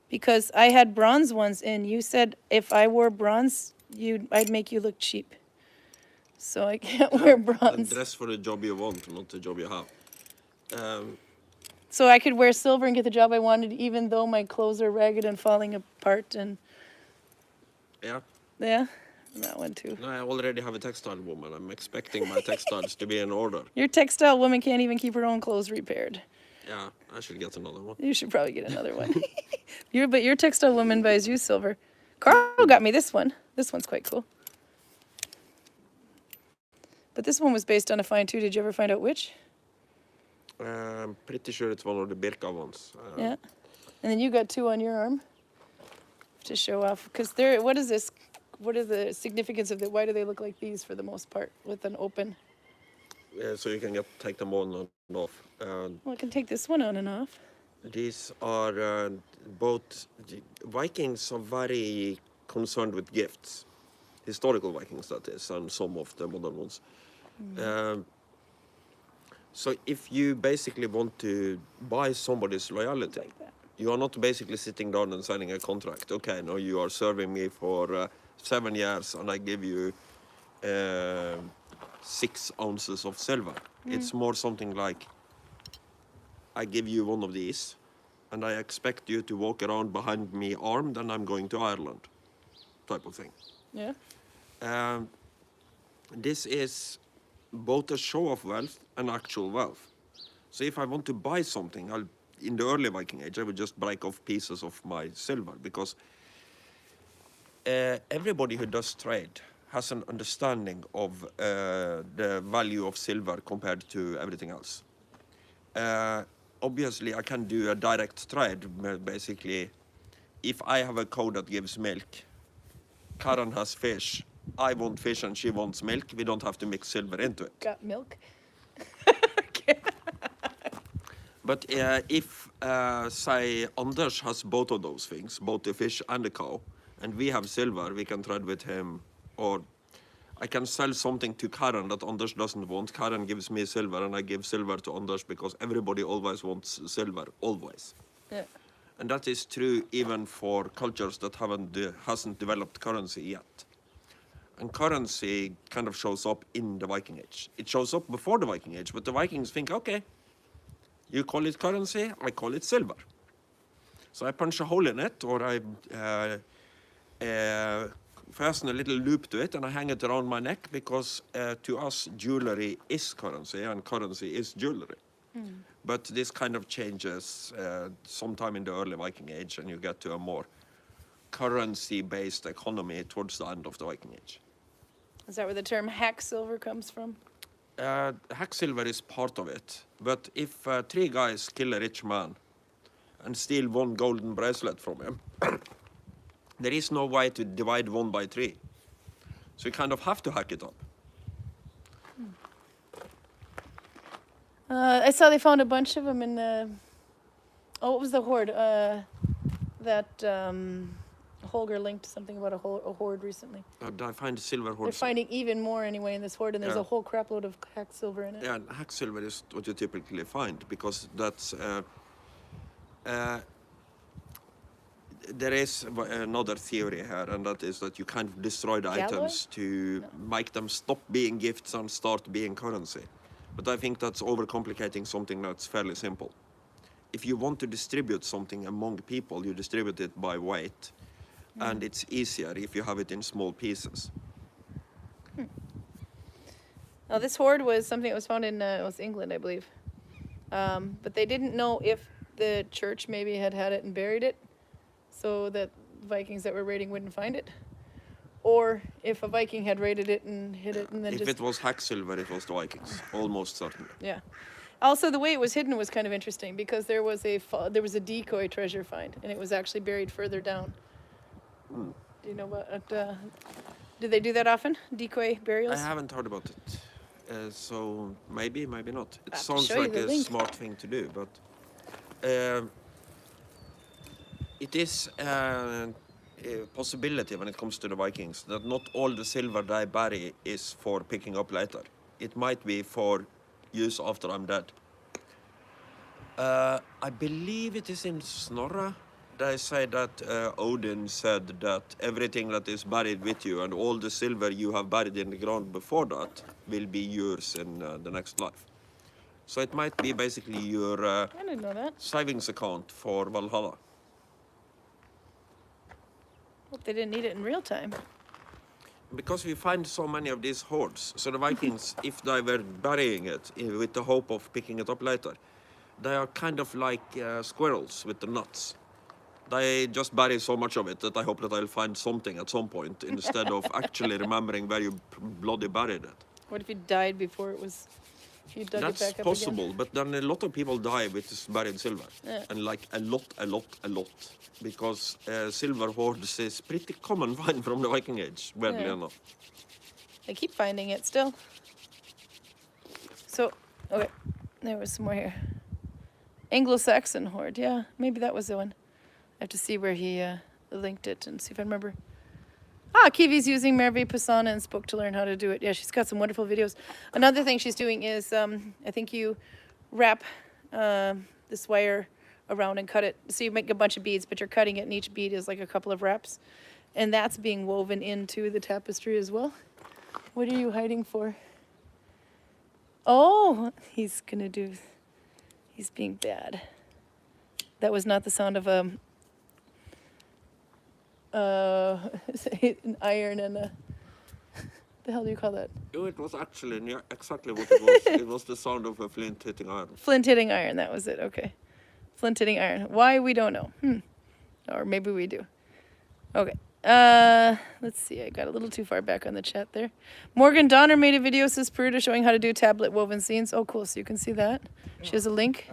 Because I had bronze ones, and you said if I wore bronze, I'd make you look cheap. So I can't wear bronze. Dress for the job you want, not the job you have. So I could wear silver and get the job I wanted, even though my clothes are ragged and falling apart. And Yeah. yeah, that one too. No, I already have a textile woman. I'm expecting my textiles to be in order. Your textile woman can't even keep her own clothes repaired. Yeah, I should get another one. You should probably get another one. But your textile woman buys you silver. Karl got me this one. This one's quite cool. But this one was based on a find too. Did you ever find out which? I'm pretty sure it's one of the Birka ones. Yeah. And then you got two on your arm to show off. Because what is this? What is the significance of it? Why do they look like these for the most part with an open? So you can take them on and off. Well, I can take this one on and off. These are both Vikings are very concerned with gifts, historical Vikings that is, and some of the modern ones. So if you basically want to buy somebody's loyalty, Like that. you are not basically sitting down and signing a contract. Okay, now you are serving me for 7 years, and I give you 6 ounces of silver. It's more something like, I give you one of these, and I expect you to walk around behind me armed, and I'm going to Ireland, type of thing. Yeah. This is both a show of wealth and actual wealth. So if I want to buy something, in the early Viking Age, I would just break off pieces of my silver, because everybody who does trade has an understanding of the value of silver compared to everything else. Obviously, I can do a direct trade, basically. If I have a cow that gives milk, Karin has fish, I want fish and she wants milk, we don't have to mix silver into it. Got milk. But if, say, Anders has both of those things, both the fish and the cow, and we have silver, we can trade with him, or I can sell something to Karin that Anders doesn't want. Karin gives me silver, and I give silver to Anders, because everybody always wants silver, always. Yeah. And that is true even for cultures that hasn't developed currency yet. And currency kind of shows up in the Viking Age. It shows up before the Viking Age, but the Vikings think, okay, you call it currency, I call it silver. So I punch a hole in it, or I fasten a little loop to it, and I hang it around my neck, because to us, jewelry is currency, and currency is jewelry. But this kind of changes sometime in the early Viking Age, and you get to a more currency-based economy towards the end of the Viking Age. Is that where the term hack silver comes from? Hack silver is part of it, but if 3 guys kill a rich man and steal 1 golden bracelet from him, there is no way to divide 1 by 3. So you kind of have to hack it up. I saw they found a bunch of them in the... Oh, what was the hoard? Holger linked something about a hoard recently. I find silver They're hoards. finding even more anyway in this hoard, and there's Yeah. a whole crap load of hack silver in it. Yeah, and hack silver is what you typically find, because that's... there is another theory here, and that is that you kind of destroy the Galloy? items to make them stop being gifts and start being currency. But I think that's overcomplicating something that's fairly simple. if you want to distribute something among people, you distribute it by weight, and it's easier if you have it in small pieces. Now this hoard was something that was found in it was England, I believe. But they didn't know if the church maybe had it and buried it, so that Vikings that were raiding wouldn't find it, or if a Viking had raided it and hid it and then If just... it was Hacksilver, it was the Vikings, almost certainly. Yeah. Also, the way it was hidden was kind of interesting because there was a decoy treasure find, and it was actually buried further down. Do you know what? Do they do that often? Decoy burials? I haven't heard about it, so maybe not. It I have to sounds show you like the a link. smart thing to do, but it is a possibility when it comes to the Vikings that not all the silver they bury is for picking up later. It might be for use after I'm dead. I believe it is in Snorre. They say that Odin said that everything that is buried with you and all the silver you have buried in the ground before that will be yours in the next life. So it might be basically your I didn't know that. savings account for Valhalla. Hope they didn't need it in real time. Because we find so many of these hoards, so the Vikings, if they were burying it with the hope of picking it up later, they are kind of like squirrels with the nuts. They just bury so much of it that I hope that I'll find something at some point instead of actually remembering where you bloody buried it. What if you died before it was... If you dug That's it back up possible, again? but then a lot of people die with this buried silver. Yeah. And like a lot. Because silver hoards is pretty common find from the Viking Age, weirdly Yeah. enough. They keep finding it still. So, okay, there was some more here. Anglo-Saxon hoard, yeah, maybe that was the one. I have to see where he linked it and see if I remember. Ah, Kiwi's using Merve Pisana and spoke to learn how to do it. Yeah, she's got some wonderful videos. Another thing she's doing is, I think you wrap this wire around and cut it. So you make a bunch of beads, but you're cutting it, and each bead is like a couple of wraps. And that's being woven into the tapestry as well. What are you hiding for? Oh, he's being bad. That was not the sound of an iron and a, the hell do you call that? Oh, it was actually exactly what it was. It was the sound of a flint hitting iron. Flint hitting iron, that was it, okay. Flint hitting iron. Why, we don't know. Or maybe we do. Okay. Let's see, I got a little too far back on the chat there. Morgan Donner made a video, says Peruta, showing how to do tablet woven scenes. Oh, cool, so you can see that. She has a link.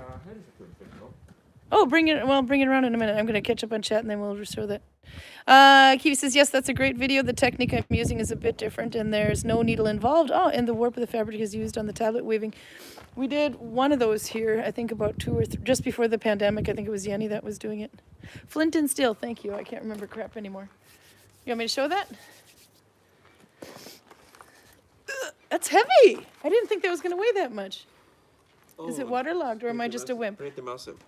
Oh, bring it around in a minute. I'm going to catch up on chat and then we'll restore that. Kiwi says, yes, that's a great video. The technique I'm using is a bit different and there's no needle involved. Oh, and the warp of the fabric is used on the tablet weaving. We did one of those here, I think about 2 or 3, just before the pandemic. I think it was Jenny that was doing it. Flint and steel, thank you. I can't remember crap anymore. You want me to show that? That's heavy. I didn't think that was going to weigh that much. Is it waterlogged or am I just a wimp? Pretty massive.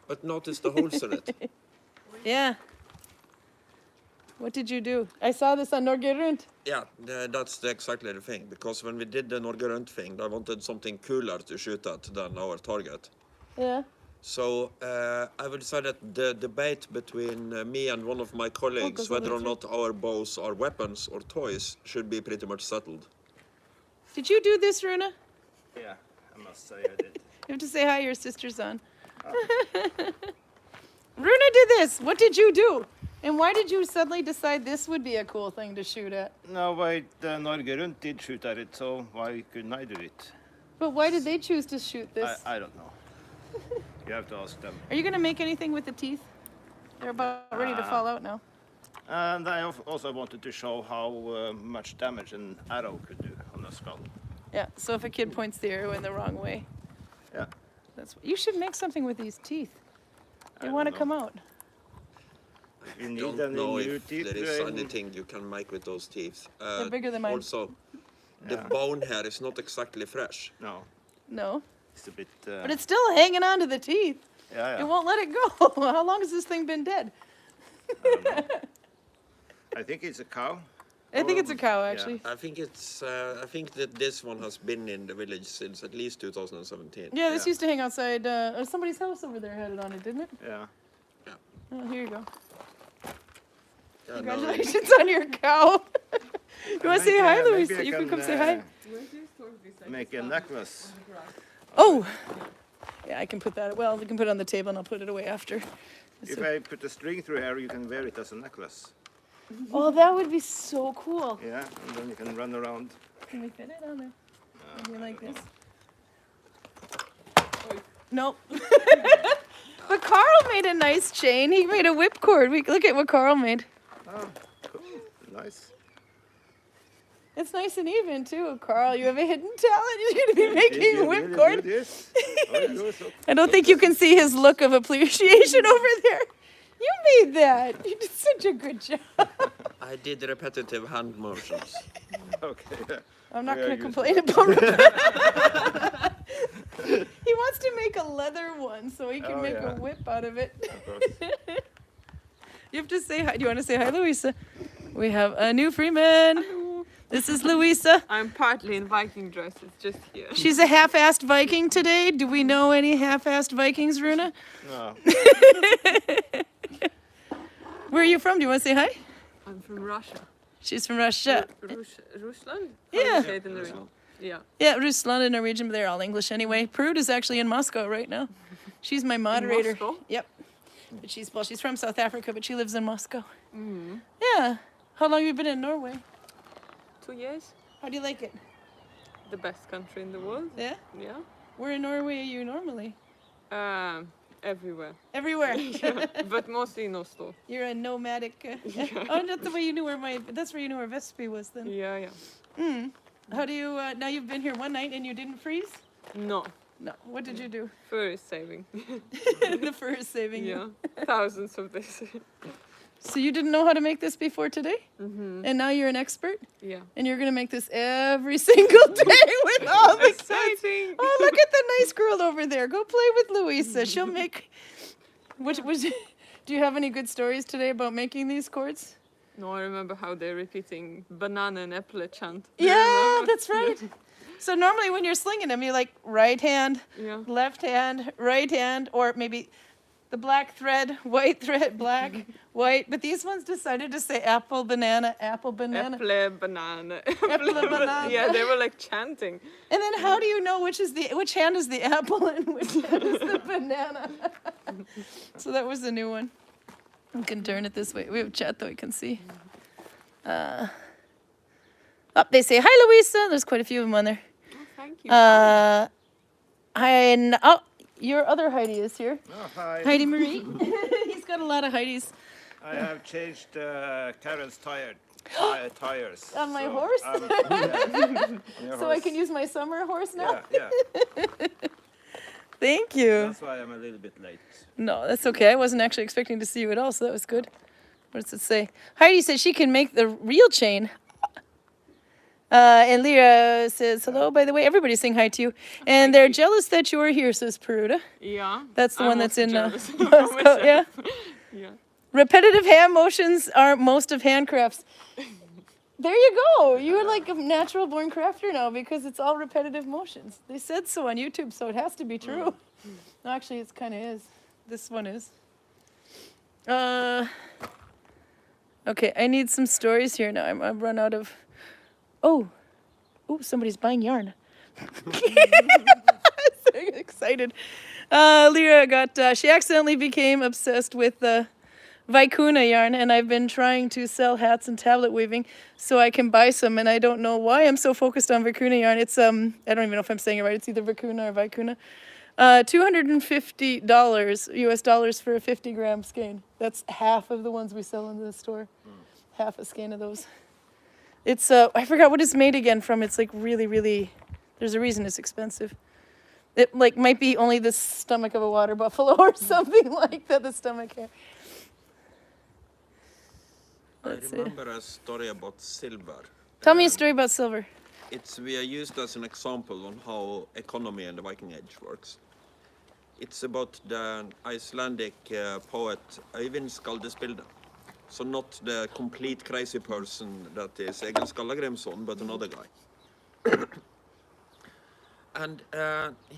But notice the holes in it. Yeah. What did you do? I saw this on Norge Rundt. Yeah, that's exactly the thing. Because when we did the Norge Rundt thing, I wanted something cooler to shoot at than our target. Yeah. So I would say that the debate between me and one of my colleagues, whether or not our bows are weapons or toys, should be pretty much settled. Did you do this, Runa? Yeah, I must say I did. You have to say hi, your sister's on. Runa did this. What did you do? And why did you suddenly decide this would be a cool thing to shoot at? No, wait, Norge Rundt did shoot at it, so why couldn't I do it? But why did they choose to shoot this? I don't know. You have to ask them. Are you going to make anything with the teeth? They're about ready to fall out now. And I also wanted to show how much damage an arrow could do on a skull. Yeah, so if a kid points the arrow in the wrong way. Yeah. You should make something with these teeth. They want to come out. You I need don't any know new if teeth. there is anything you can make with those teeth. They're bigger than mine. Also, the Yeah. bone here is not exactly fresh. No, No. it's a bit... But it's still hanging on to the teeth. yeah. It won't let it go. How long has this thing been dead? I don't know. I think it's a cow. I think it's a cow, actually. I think it's. I think that this one has been in the village since at least 2017. Yeah, this used to hang outside somebody's house over there had it on it, didn't it? Yeah. Oh, here you go. Yeah, Congratulations on your cow. You want to say hi, Louisa? You can come say hi. Make a necklace. Oh! Yeah, I can put that, well, we can put it on the table and I'll put it away after. If I put a string through here, you can wear it as a necklace. Oh, that would be so cool. Yeah, and then you can run around. Can we fit it on there? Maybe like this? Nope. But Karl made a nice chain. He made a whipcord. Look at what Karl made. Oh, cool. Nice. It's nice and even too, Karl. You have a hidden talent. You're going to be making a whipcord. I don't think you can see his look of appreciation over there. You made that. You did such a good job. I did repetitive hand motions. Okay. Yeah. I'm not going to complain about it. He wants to make a leather one so he can make a whip out of it. You have to say hi. Do you want to say hi, Louisa? We have a new Freeman. Hello. This is Louisa. I'm partly in Viking dress, it's just here. She's a half-assed Viking today. Do we know any half-assed Vikings, Runa? No. Where are you from? Do you want to say hi? I'm from Russia. She's from Russia. Rusland? Yeah. How do you say it in Norwegian? Yeah. Yeah, Rusland and Norwegian, but they're all English anyway. Prude is actually in Moscow right now. She's my moderator. Moscow? Yep. But she's from South Africa, but she lives in Moscow. Mm-hmm. Yeah. How long have you been in Norway? 2 years. How do you like it? The best country in the world. Yeah? Yeah. Where in Norway are you normally? Everywhere. Everywhere. Yeah. But mostly in Oslo. You're a nomadic. Oh, that's the way you knew that's where you knew where Vestby was then. Yeah, yeah. Mm. How do you, now you've been here one night and you didn't freeze? No. No. What did you do? Fur is saving. The fur is saving Yeah. you. Thousands of this. So you didn't know how to make this before today? Mm-hmm. And now you're an expert? Yeah. And you're going to make this every single day with all the kids. Exciting. Oh, look at the nice girl over there. Go play with Louisa. She'll make... Do you have any good stories today about making these cords? No, I remember how they're repeating banana and apple chant. Yeah, that's right. So normally when you're slinging them, you're like right hand, Yeah. left hand, right hand, or maybe the black thread, black, white. But these ones decided to say apple, banana, apple, banana. Apple, banana. Apple, banana. Yeah, they were like chanting. And then how do you know which hand is the apple and which hand is the banana? So that was the new one. We can turn it this way. We have chat though, you can see. They say, hi, Louisa. There's quite a few of them on there. Oh, thank you. Your other Heidi is here. Oh, hi. Heidi Marie. He's got a lot of Heidis. I have changed Karen's tires. On my horse? So I can use my summer horse now? Yeah. Thank you. That's why I'm a little bit late. No, that's okay. I wasn't actually expecting to see you at all, so that was good. What does it say? Heidi said she can make the real chain. And Lyra says, hello, by the way. Everybody's saying hi to you. And they're jealous that you're here, says Peruda. Yeah. That's the one that's in jealous. Moscow. Yeah. Yeah. Repetitive hand motions are most of handcrafts. There you go. You're like a natural born crafter now because it's all repetitive motions. They said so on YouTube, so it has to be true. No, actually, it kind of is. This one is. Okay, I need some stories here now. I've run out of... Oh, somebody's buying yarn. So excited. Lyra she accidentally became obsessed with Vicuna yarn, and I've been trying to sell hats and tablet weaving so I can buy some, and I don't know why I'm so focused on Vicuna yarn. It's, I don't even know if I'm saying it right. It's either Vicuna or Vicuna. $250 US dollars for a 50-gram skein. That's half of the ones we sell in the store. Half a skein of those. It's, I forgot what it's made again from. It's like really, really, there's a reason it's expensive. It like might be only the stomach of a water buffalo or something like that, the stomach hair. I remember a story about silver. Tell me a story about silver. We are used as an example on how economy in the Viking Age works. It's about the Icelandic poet Øyvind Skaldespilde. So not the complete crazy person that is Egil Skallagrimsson, but another guy. And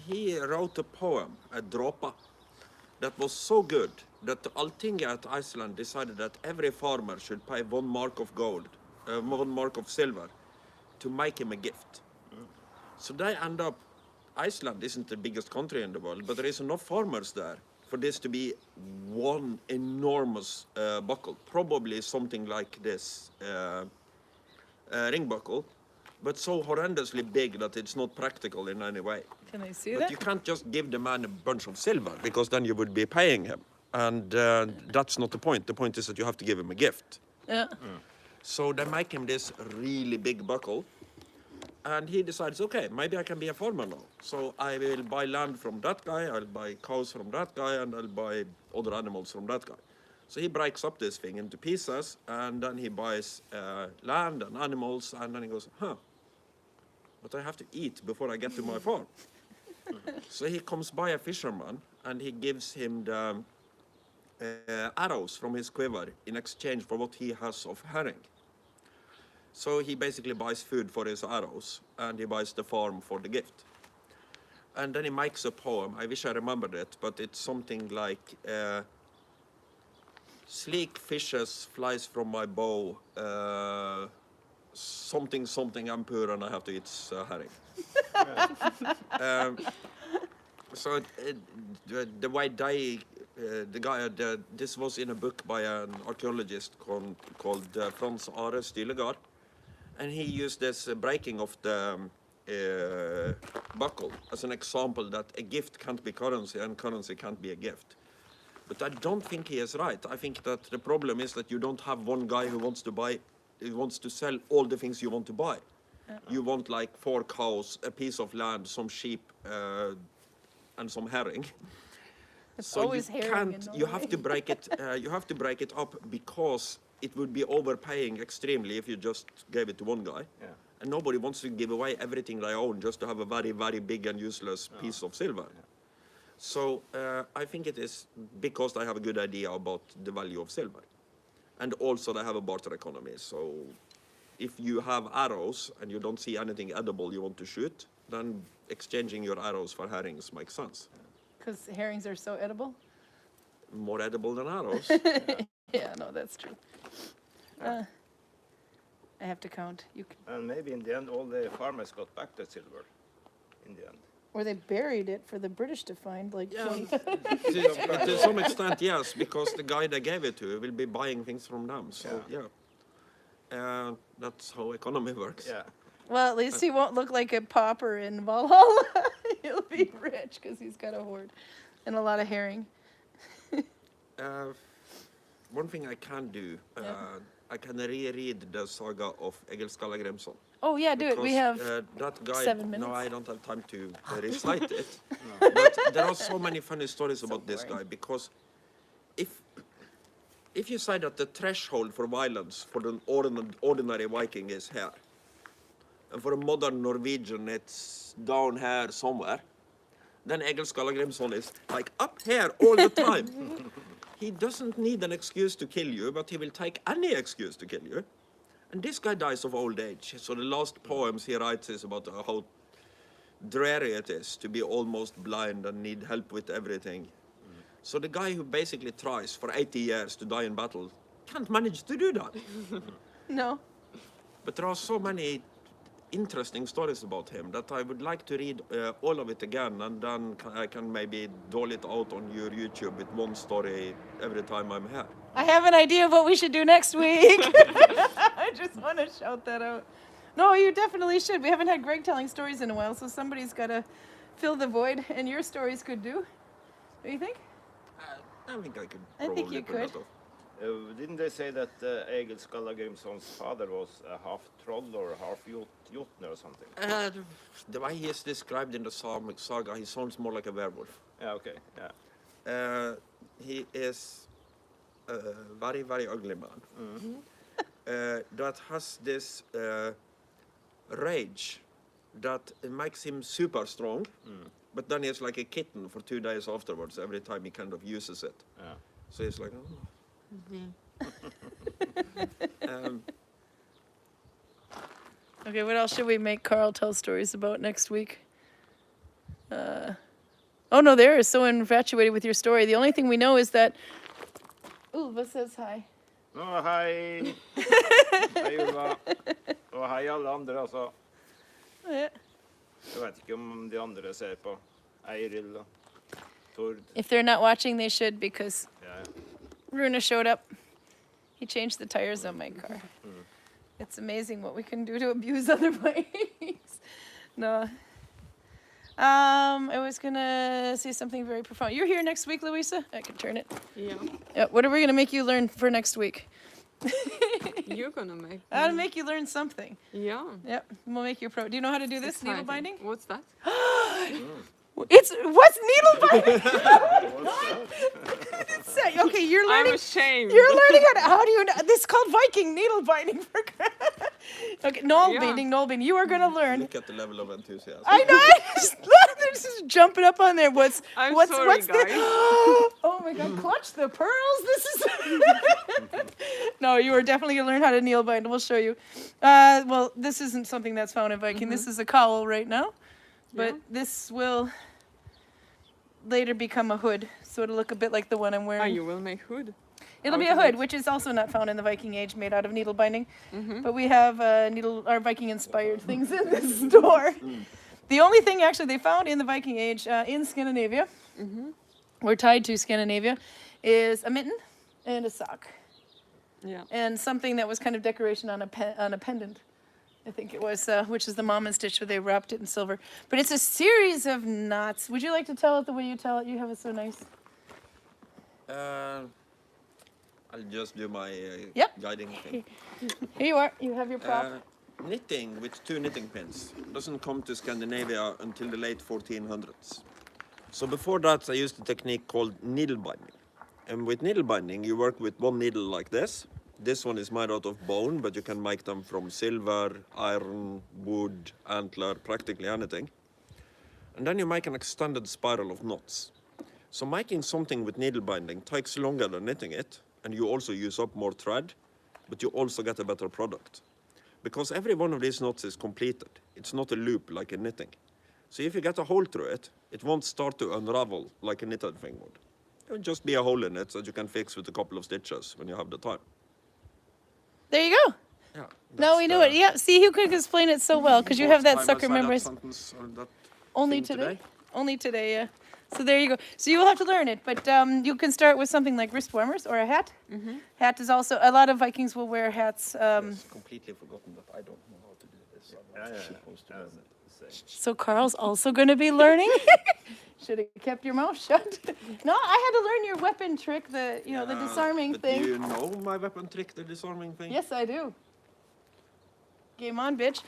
he wrote a poem, a dråpa, that was so good that the Altinget at Iceland decided that every farmer should pay 1 mark of gold, 1 mark of silver, to make him a gift. So they end up, Iceland isn't the biggest country in the world, but there is enough farmers there for this to be one enormous buckle, probably something like this ring buckle, but so horrendously big that it's not practical in any way. Can I see But that? you can't just give the man a bunch of silver, because then you would be paying him. And that's not the point. The point is that you have to give him a gift. Yeah. So they make him this really big buckle. And he decides, okay, maybe I can be a farmer now. So I will buy land from that guy, I'll buy cows from that guy, and I'll buy other animals from that guy. So he breaks up this thing into pieces, and then he buys land and animals, and then he goes, but I have to eat before I get to my farm. So he comes by a fisherman, and he gives him the arrows from his quiver in exchange for what he has of herring. So he basically buys food for his arrows, and he buys the farm for the gift. And then he makes a poem. I wish I remembered it, but it's something like, sleek fishes flies from my bow, something, I'm poor and I have to eat herring. So the way they, this was in a book by an archaeologist called Frans Are Stylegard, and he used this breaking of the buckle as an example that a gift can't be currency and currency can't be a gift. But I don't think he is right. I think that the problem is that you don't have one guy who wants to sell all the things you want to buy. You want like 4 cows, a piece of land, some sheep, and some herring. It's So always you herring in can't. You have to break it. You have to break it up, because it would be overpaying extremely if you just gave it to one guy. Yeah. And nobody wants to give away everything they own just to have a very, very big and useless piece of silver. Yeah. So I think it is because they have a good idea about the value of silver. And also they have a barter economy. So if you have arrows and you don't see anything edible you want to shoot, then exchanging your arrows for herrings makes sense. Because herrings are so edible? More edible than arrows. Yeah, no, that's true. I have to count. You can, And maybe in the end, all the farmers got back the silver. In the end. or they buried it for the British to find, like, Yeah, 20. to some extent, yes, because the guy they gave it to will be buying things from them. So, yeah. That's how economy works. Yeah. Well, at least he won't look like a pauper in Valhalla. He'll be rich because he's got a hoard and a lot of herring. One thing I can do, I can reread the saga of Egil Skallagrimsson. Oh, yeah, do it. We have that guy. 7 minutes. No, I don't have time to recite it. But there are so many funny stories about this boring. guy, because if you say that the threshold for violence for the ordinary Viking is here, and for a modern Norwegian it's down here somewhere, then Egil Skallagrimsson is like up here all the time. He doesn't need an excuse to kill you, but he will take any excuse to kill you. And this guy dies of old age. So the last poems he writes is about how dreary it is to be almost blind and need help with everything. So the guy who basically tries for 80 years to die in battle can't manage to do that. No. But there are so many interesting stories about him that I would like to read all of it again, and then I can maybe dole it out on your YouTube with one story every time I'm here. I have an idea of what we should do next week. I just want to shout that out. No, you definitely should. We haven't had Greg telling stories in a while, so somebody's got to fill the void, and your stories could do. What do you think? I think I could I think probably you pull that could. off. Didn't they say that Egil Skallagrimsson's father was a half troll or half Jotun or something? The way he is described in the saga, he sounds more like a werewolf. Yeah, okay, yeah. He is a very, very ugly man that has this rage that makes him super strong, but then he's like a kitten for 2 days afterwards every time he kind of uses it. Yeah. So he's like, oh. Okay, what else should we make Karl tell stories about next week? Oh no, there is so infatuated with your story. The only thing we know is that. Ooh, what says hi? Hei! Hei, Ylva. Og hei alle andre, altså. Yeah. Jeg vet ikke om de andre ser på. Eiril og Tord. If they're not watching, they should because Ja. Rune showed up. He changed the tires on my car. It's amazing what we can do to abuse other bikes. No. I was gonna say something very profound. You're here next week, Louisa? I can turn it. Yeah. Yeah, what are we gonna make you learn for next week? You're gonna make. How to make you learn something. Yeah. Yep, we'll make you a pro. Do you know how to do this, needle Exciting. binding? What's that? What's needle binding? Okay, you're I'm learning. ashamed. You're learning how do you know? This is called Viking needle binding. Okay, Nalbinding. You are gonna learn. Look at the level of enthusiasm. I know. They're just jumping up on there. What's sorry, what's guys. Oh my God! Clutch the pearls. This is. No, you are definitely gonna learn how to needle bind. We'll show you. Well, this isn't something that's found in Viking. This is a cowl right now, but this will later become a hood, so it'll look a bit like the one I'm Oh, wearing. you will make hood. It'll be a hood, which is also not found in the Viking Age, made out of needle binding. But we have Viking-inspired things in this store. The only thing actually they found in the Viking Age in Scandinavia, or tied to Scandinavia, is a mitten and a sock, Yeah. and something that was kind of decoration on a pendant. I think it was, which is the mama stitch where they wrapped it in silver. But it's a series of knots. Would you like to tell it the way you tell it? You have it so nice. I'll just do my Yep. guiding thing. Here you are. You have your prop. Knitting with 2 knitting pins doesn't come to Scandinavia until the late 1400s. So before that, I used a technique called needle binding. And with needle binding, you work with one needle like this. This one is made out of bone, but you can make them from silver, iron, wood, antler, practically anything. And then you make an extended spiral of knots. So making something with needle binding takes longer than knitting it, and you also use up more thread, but you also get a better product. Because every one of these knots is completed. It's not a loop like in knitting. So if you get a hole through it, it won't start to unravel like a knitted thing would. It would just be a hole in it that you can fix with a couple of stitches when you have the time. There you go. Yeah. Now we knew it. Yeah, see, who could explain it so well? Because you have that sucker memorized. Only thing today? Only today, yeah. So there you go. So you will have to learn it, but you can start with something like wrist warmers or a hat. Hat is also, a lot of Vikings will wear hats. I've completely forgotten that I don't know how to do this. I'm not supposed to learn it. So Karl's also going to be learning? Should have kept your mouth shut. No, I had to learn your weapon trick, the disarming but thing. Do you know my weapon trick, the disarming thing? Yes, I do. Game on, bitch.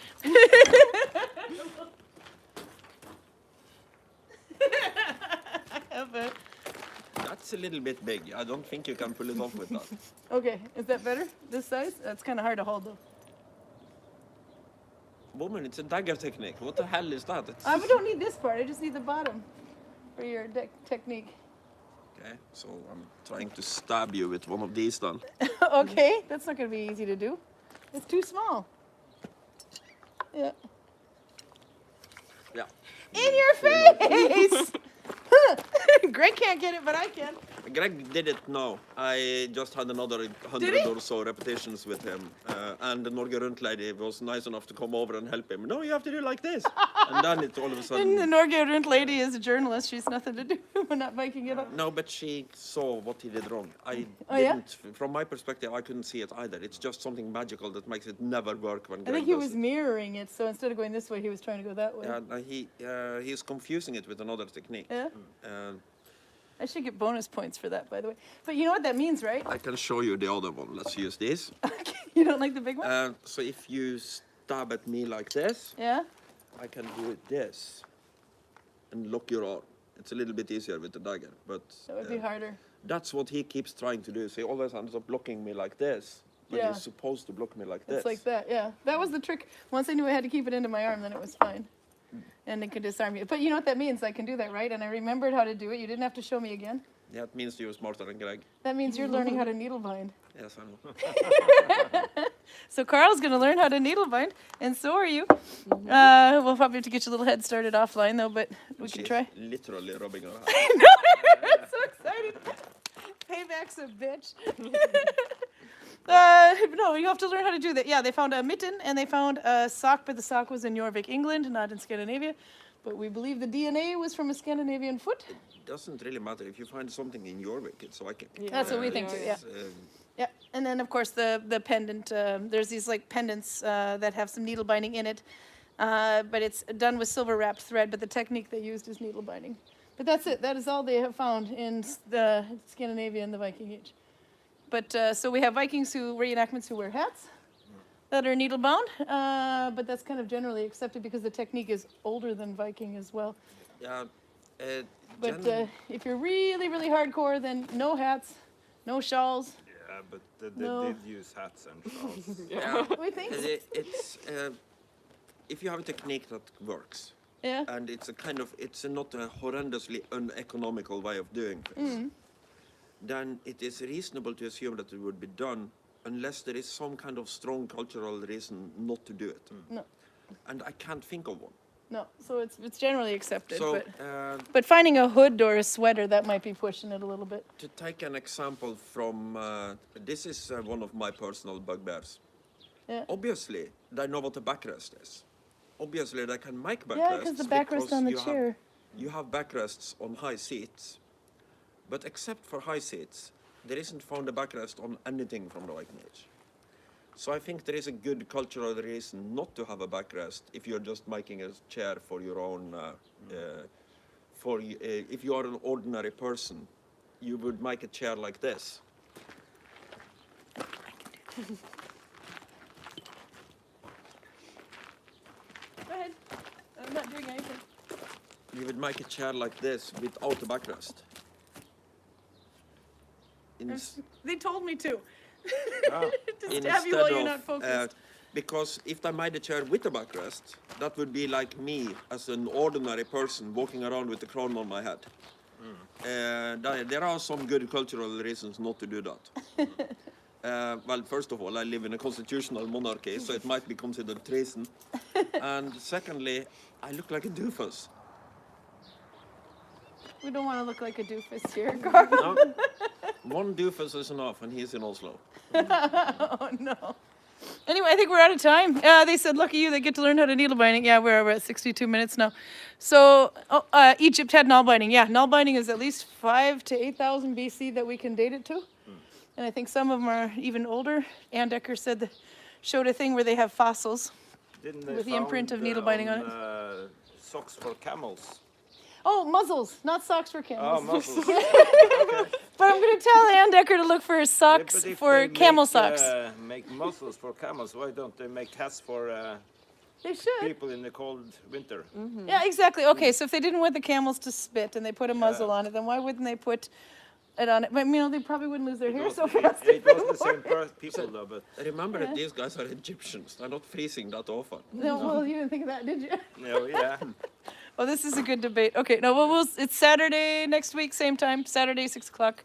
That's a little bit big. I don't think you can pull it off with that. Okay, is that better? This size? That's kind of hard to hold, though. Woman, it's a dagger technique. What the hell is that? It's... We don't need this part. I just need the bottom for your technique. Okay, so I'm trying to stab you with one of these then. Okay, that's not going to be easy to do. It's too small. Yeah. Yeah. In your face! Greg can't get it, but I can. Greg did it now. I just had another 100 or so repetitions with him. And the Norge Rundt lady was nice enough to come over and help him. No, you have to do like this. And then it's all of a sudden... And the Norge Rundt lady is a journalist. She's nothing to do. We're not Viking it up. No, but she saw what he did wrong. I Oh, yeah? didn't, from my perspective, I couldn't see it either. It's just something magical that makes it never work when I Greg think he does was it. mirroring it, so instead of going this way, he was trying to go that way. Yeah, he's confusing it with another technique. Yeah? Uh, I should get bonus points for that, by the way. But you know what that means, right? I can show you the other one. Let's use this. Okay. You don't like the big one? So if you stab at me like this, Yeah? I can do it this and lock your arm. It's a little bit easier with the dagger, but That would be harder. that's what he keeps trying to do. So he always ends up blocking me like this, but Yeah. he's supposed to block me like this. It's like that, yeah. That was the trick. Once I knew I had to keep it into my arm, then it was fine. And it could disarm you. But you know what that means? I can do that, right? And I remembered how to do it. You didn't have to show me again. Yeah, it means you're smarter than Greg. That means you're learning how to needle bind. Yes, I know. So Karl's going to learn how to needlebind, and so are you. We'll probably have to get your little head started offline, though, but we can She's try. literally rubbing her hands. I'm so excited. Payback's a bitch. No, you have to learn how to do that. Yeah, they found a mitten and they found a sock, but the sock was in Jorvik, England, not in Scandinavia. But we believe the DNA was from a Scandinavian foot. It doesn't really matter if you find something in Jorvik, it's Viking. That's what we think too, yeah. Yeah, and then of course the pendant, there's these like pendants that have some needle binding in it, but it's done with silver wrapped thread, but the technique they used is needle binding. But that's it, that is all they have found in the Scandinavia in the Viking Age. But so we have Vikings reenactments who wear hats that are needle bound, but that's kind of generally accepted because the technique is older than Viking as well. Yeah. But if you're really, really hardcore, then no hats, no shawls. Yeah, but they No. did use hats and shawls. Yeah. We think. It's if you have a technique that works, Yeah. and it's not a horrendously uneconomical way of doing things, then it is reasonable to assume that it would be done unless there is some kind of strong cultural reason not to do it. No. And I can't think of one. No, so it's generally accepted. So, but finding a hood or a sweater, that might be pushing it a little bit. to take an example from, this is one of my personal bugbears. Yeah. Obviously, they know what a backrest is. Obviously, they can make backrests. Yeah, because the backrest on the chair. You have backrests on high seats, but except for high seats, there isn't found a backrest on anything from the Viking Age. So I think there is a good cultural reason not to have a backrest if you're just making a chair for your own. If you are an ordinary person, you would make a chair like this. Go ahead. I'm not doing anything. You would make a chair like this without a backrest. They told me to. Ah. To stab you while you're not focused. Because if they made a chair with a backrest, that would be like me as an ordinary person walking around with a crown on my head. There are some good cultural reasons not to do that. Well, first of all, I live in a constitutional monarchy, so it might be considered treason. And secondly, I look like a doofus. We don't want to look like a doofus here, Karl. No? One doofus is enough, and he's in Oslo. Oh, no. Anyway, I think we're out of time. They said, lucky you, they get to learn how to needle binding. Yeah, we're at 62 minutes now. So, Egypt had null binding. Yeah, null binding is at least 5,000 to 8,000 BC that we can date it to. And I think some of them are even older. Andecker said, showed a thing where they have fossils. Didn't they With the imprint of found, needle binding on it? Socks for camels. Oh, muzzles, not socks for camels. Oh, muzzles. But I'm going to tell Andecker to look for socks But if for they camel make, socks. Make muzzles for camels. Why don't they make hats for They should. people in the cold winter? Yeah, exactly. Okay, so if they didn't want the camels to spit and they put a muzzle on it, then why wouldn't they put it on it? But, they probably wouldn't lose their hair so fast. It was the same people though, but Remember that these guys are Egyptians. They're not freezing that often. No, well, you didn't think of that, did you? yeah. Well, this is a good debate. Okay, no, well, it's Saturday next week, same time, Saturday, 6 o'clock,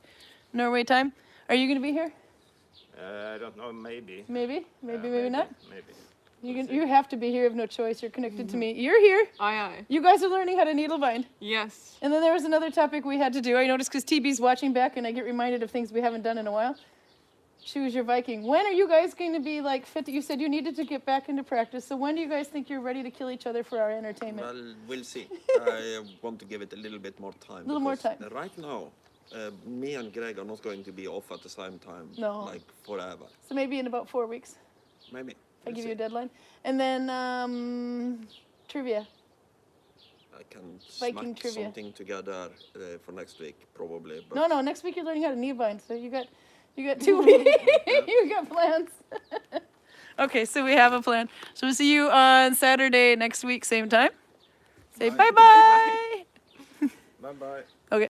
Norway time. Are you going to be here? I don't know, maybe. Maybe not. Maybe. You have to be here. You have no choice. You're connected to me. You're here. Aye. You guys are learning how to needle bind. Yes. And then there was another topic we had to do. I noticed because TB's watching back and I get reminded of things we haven't done in a while. Choose your Viking. When are you guys going to be like fit? You said you needed to get back into practice. So when do you guys think you're ready to kill each other for our entertainment? Well, we'll see. I want to give it a little bit more time. More because time. Right now, me and Greg are not going to be off at the same time, No. like forever. So maybe in about 4 weeks. Maybe. I give you a deadline. And then trivia. I can Viking smack trivia. something together for next week, probably. But No, next week you're learning how to knee bind. So you got 2 weeks. You got plans. Okay, so we have a plan. So we'll see you on Saturday next week, same time. Say bye-bye. Bye-bye. Okay.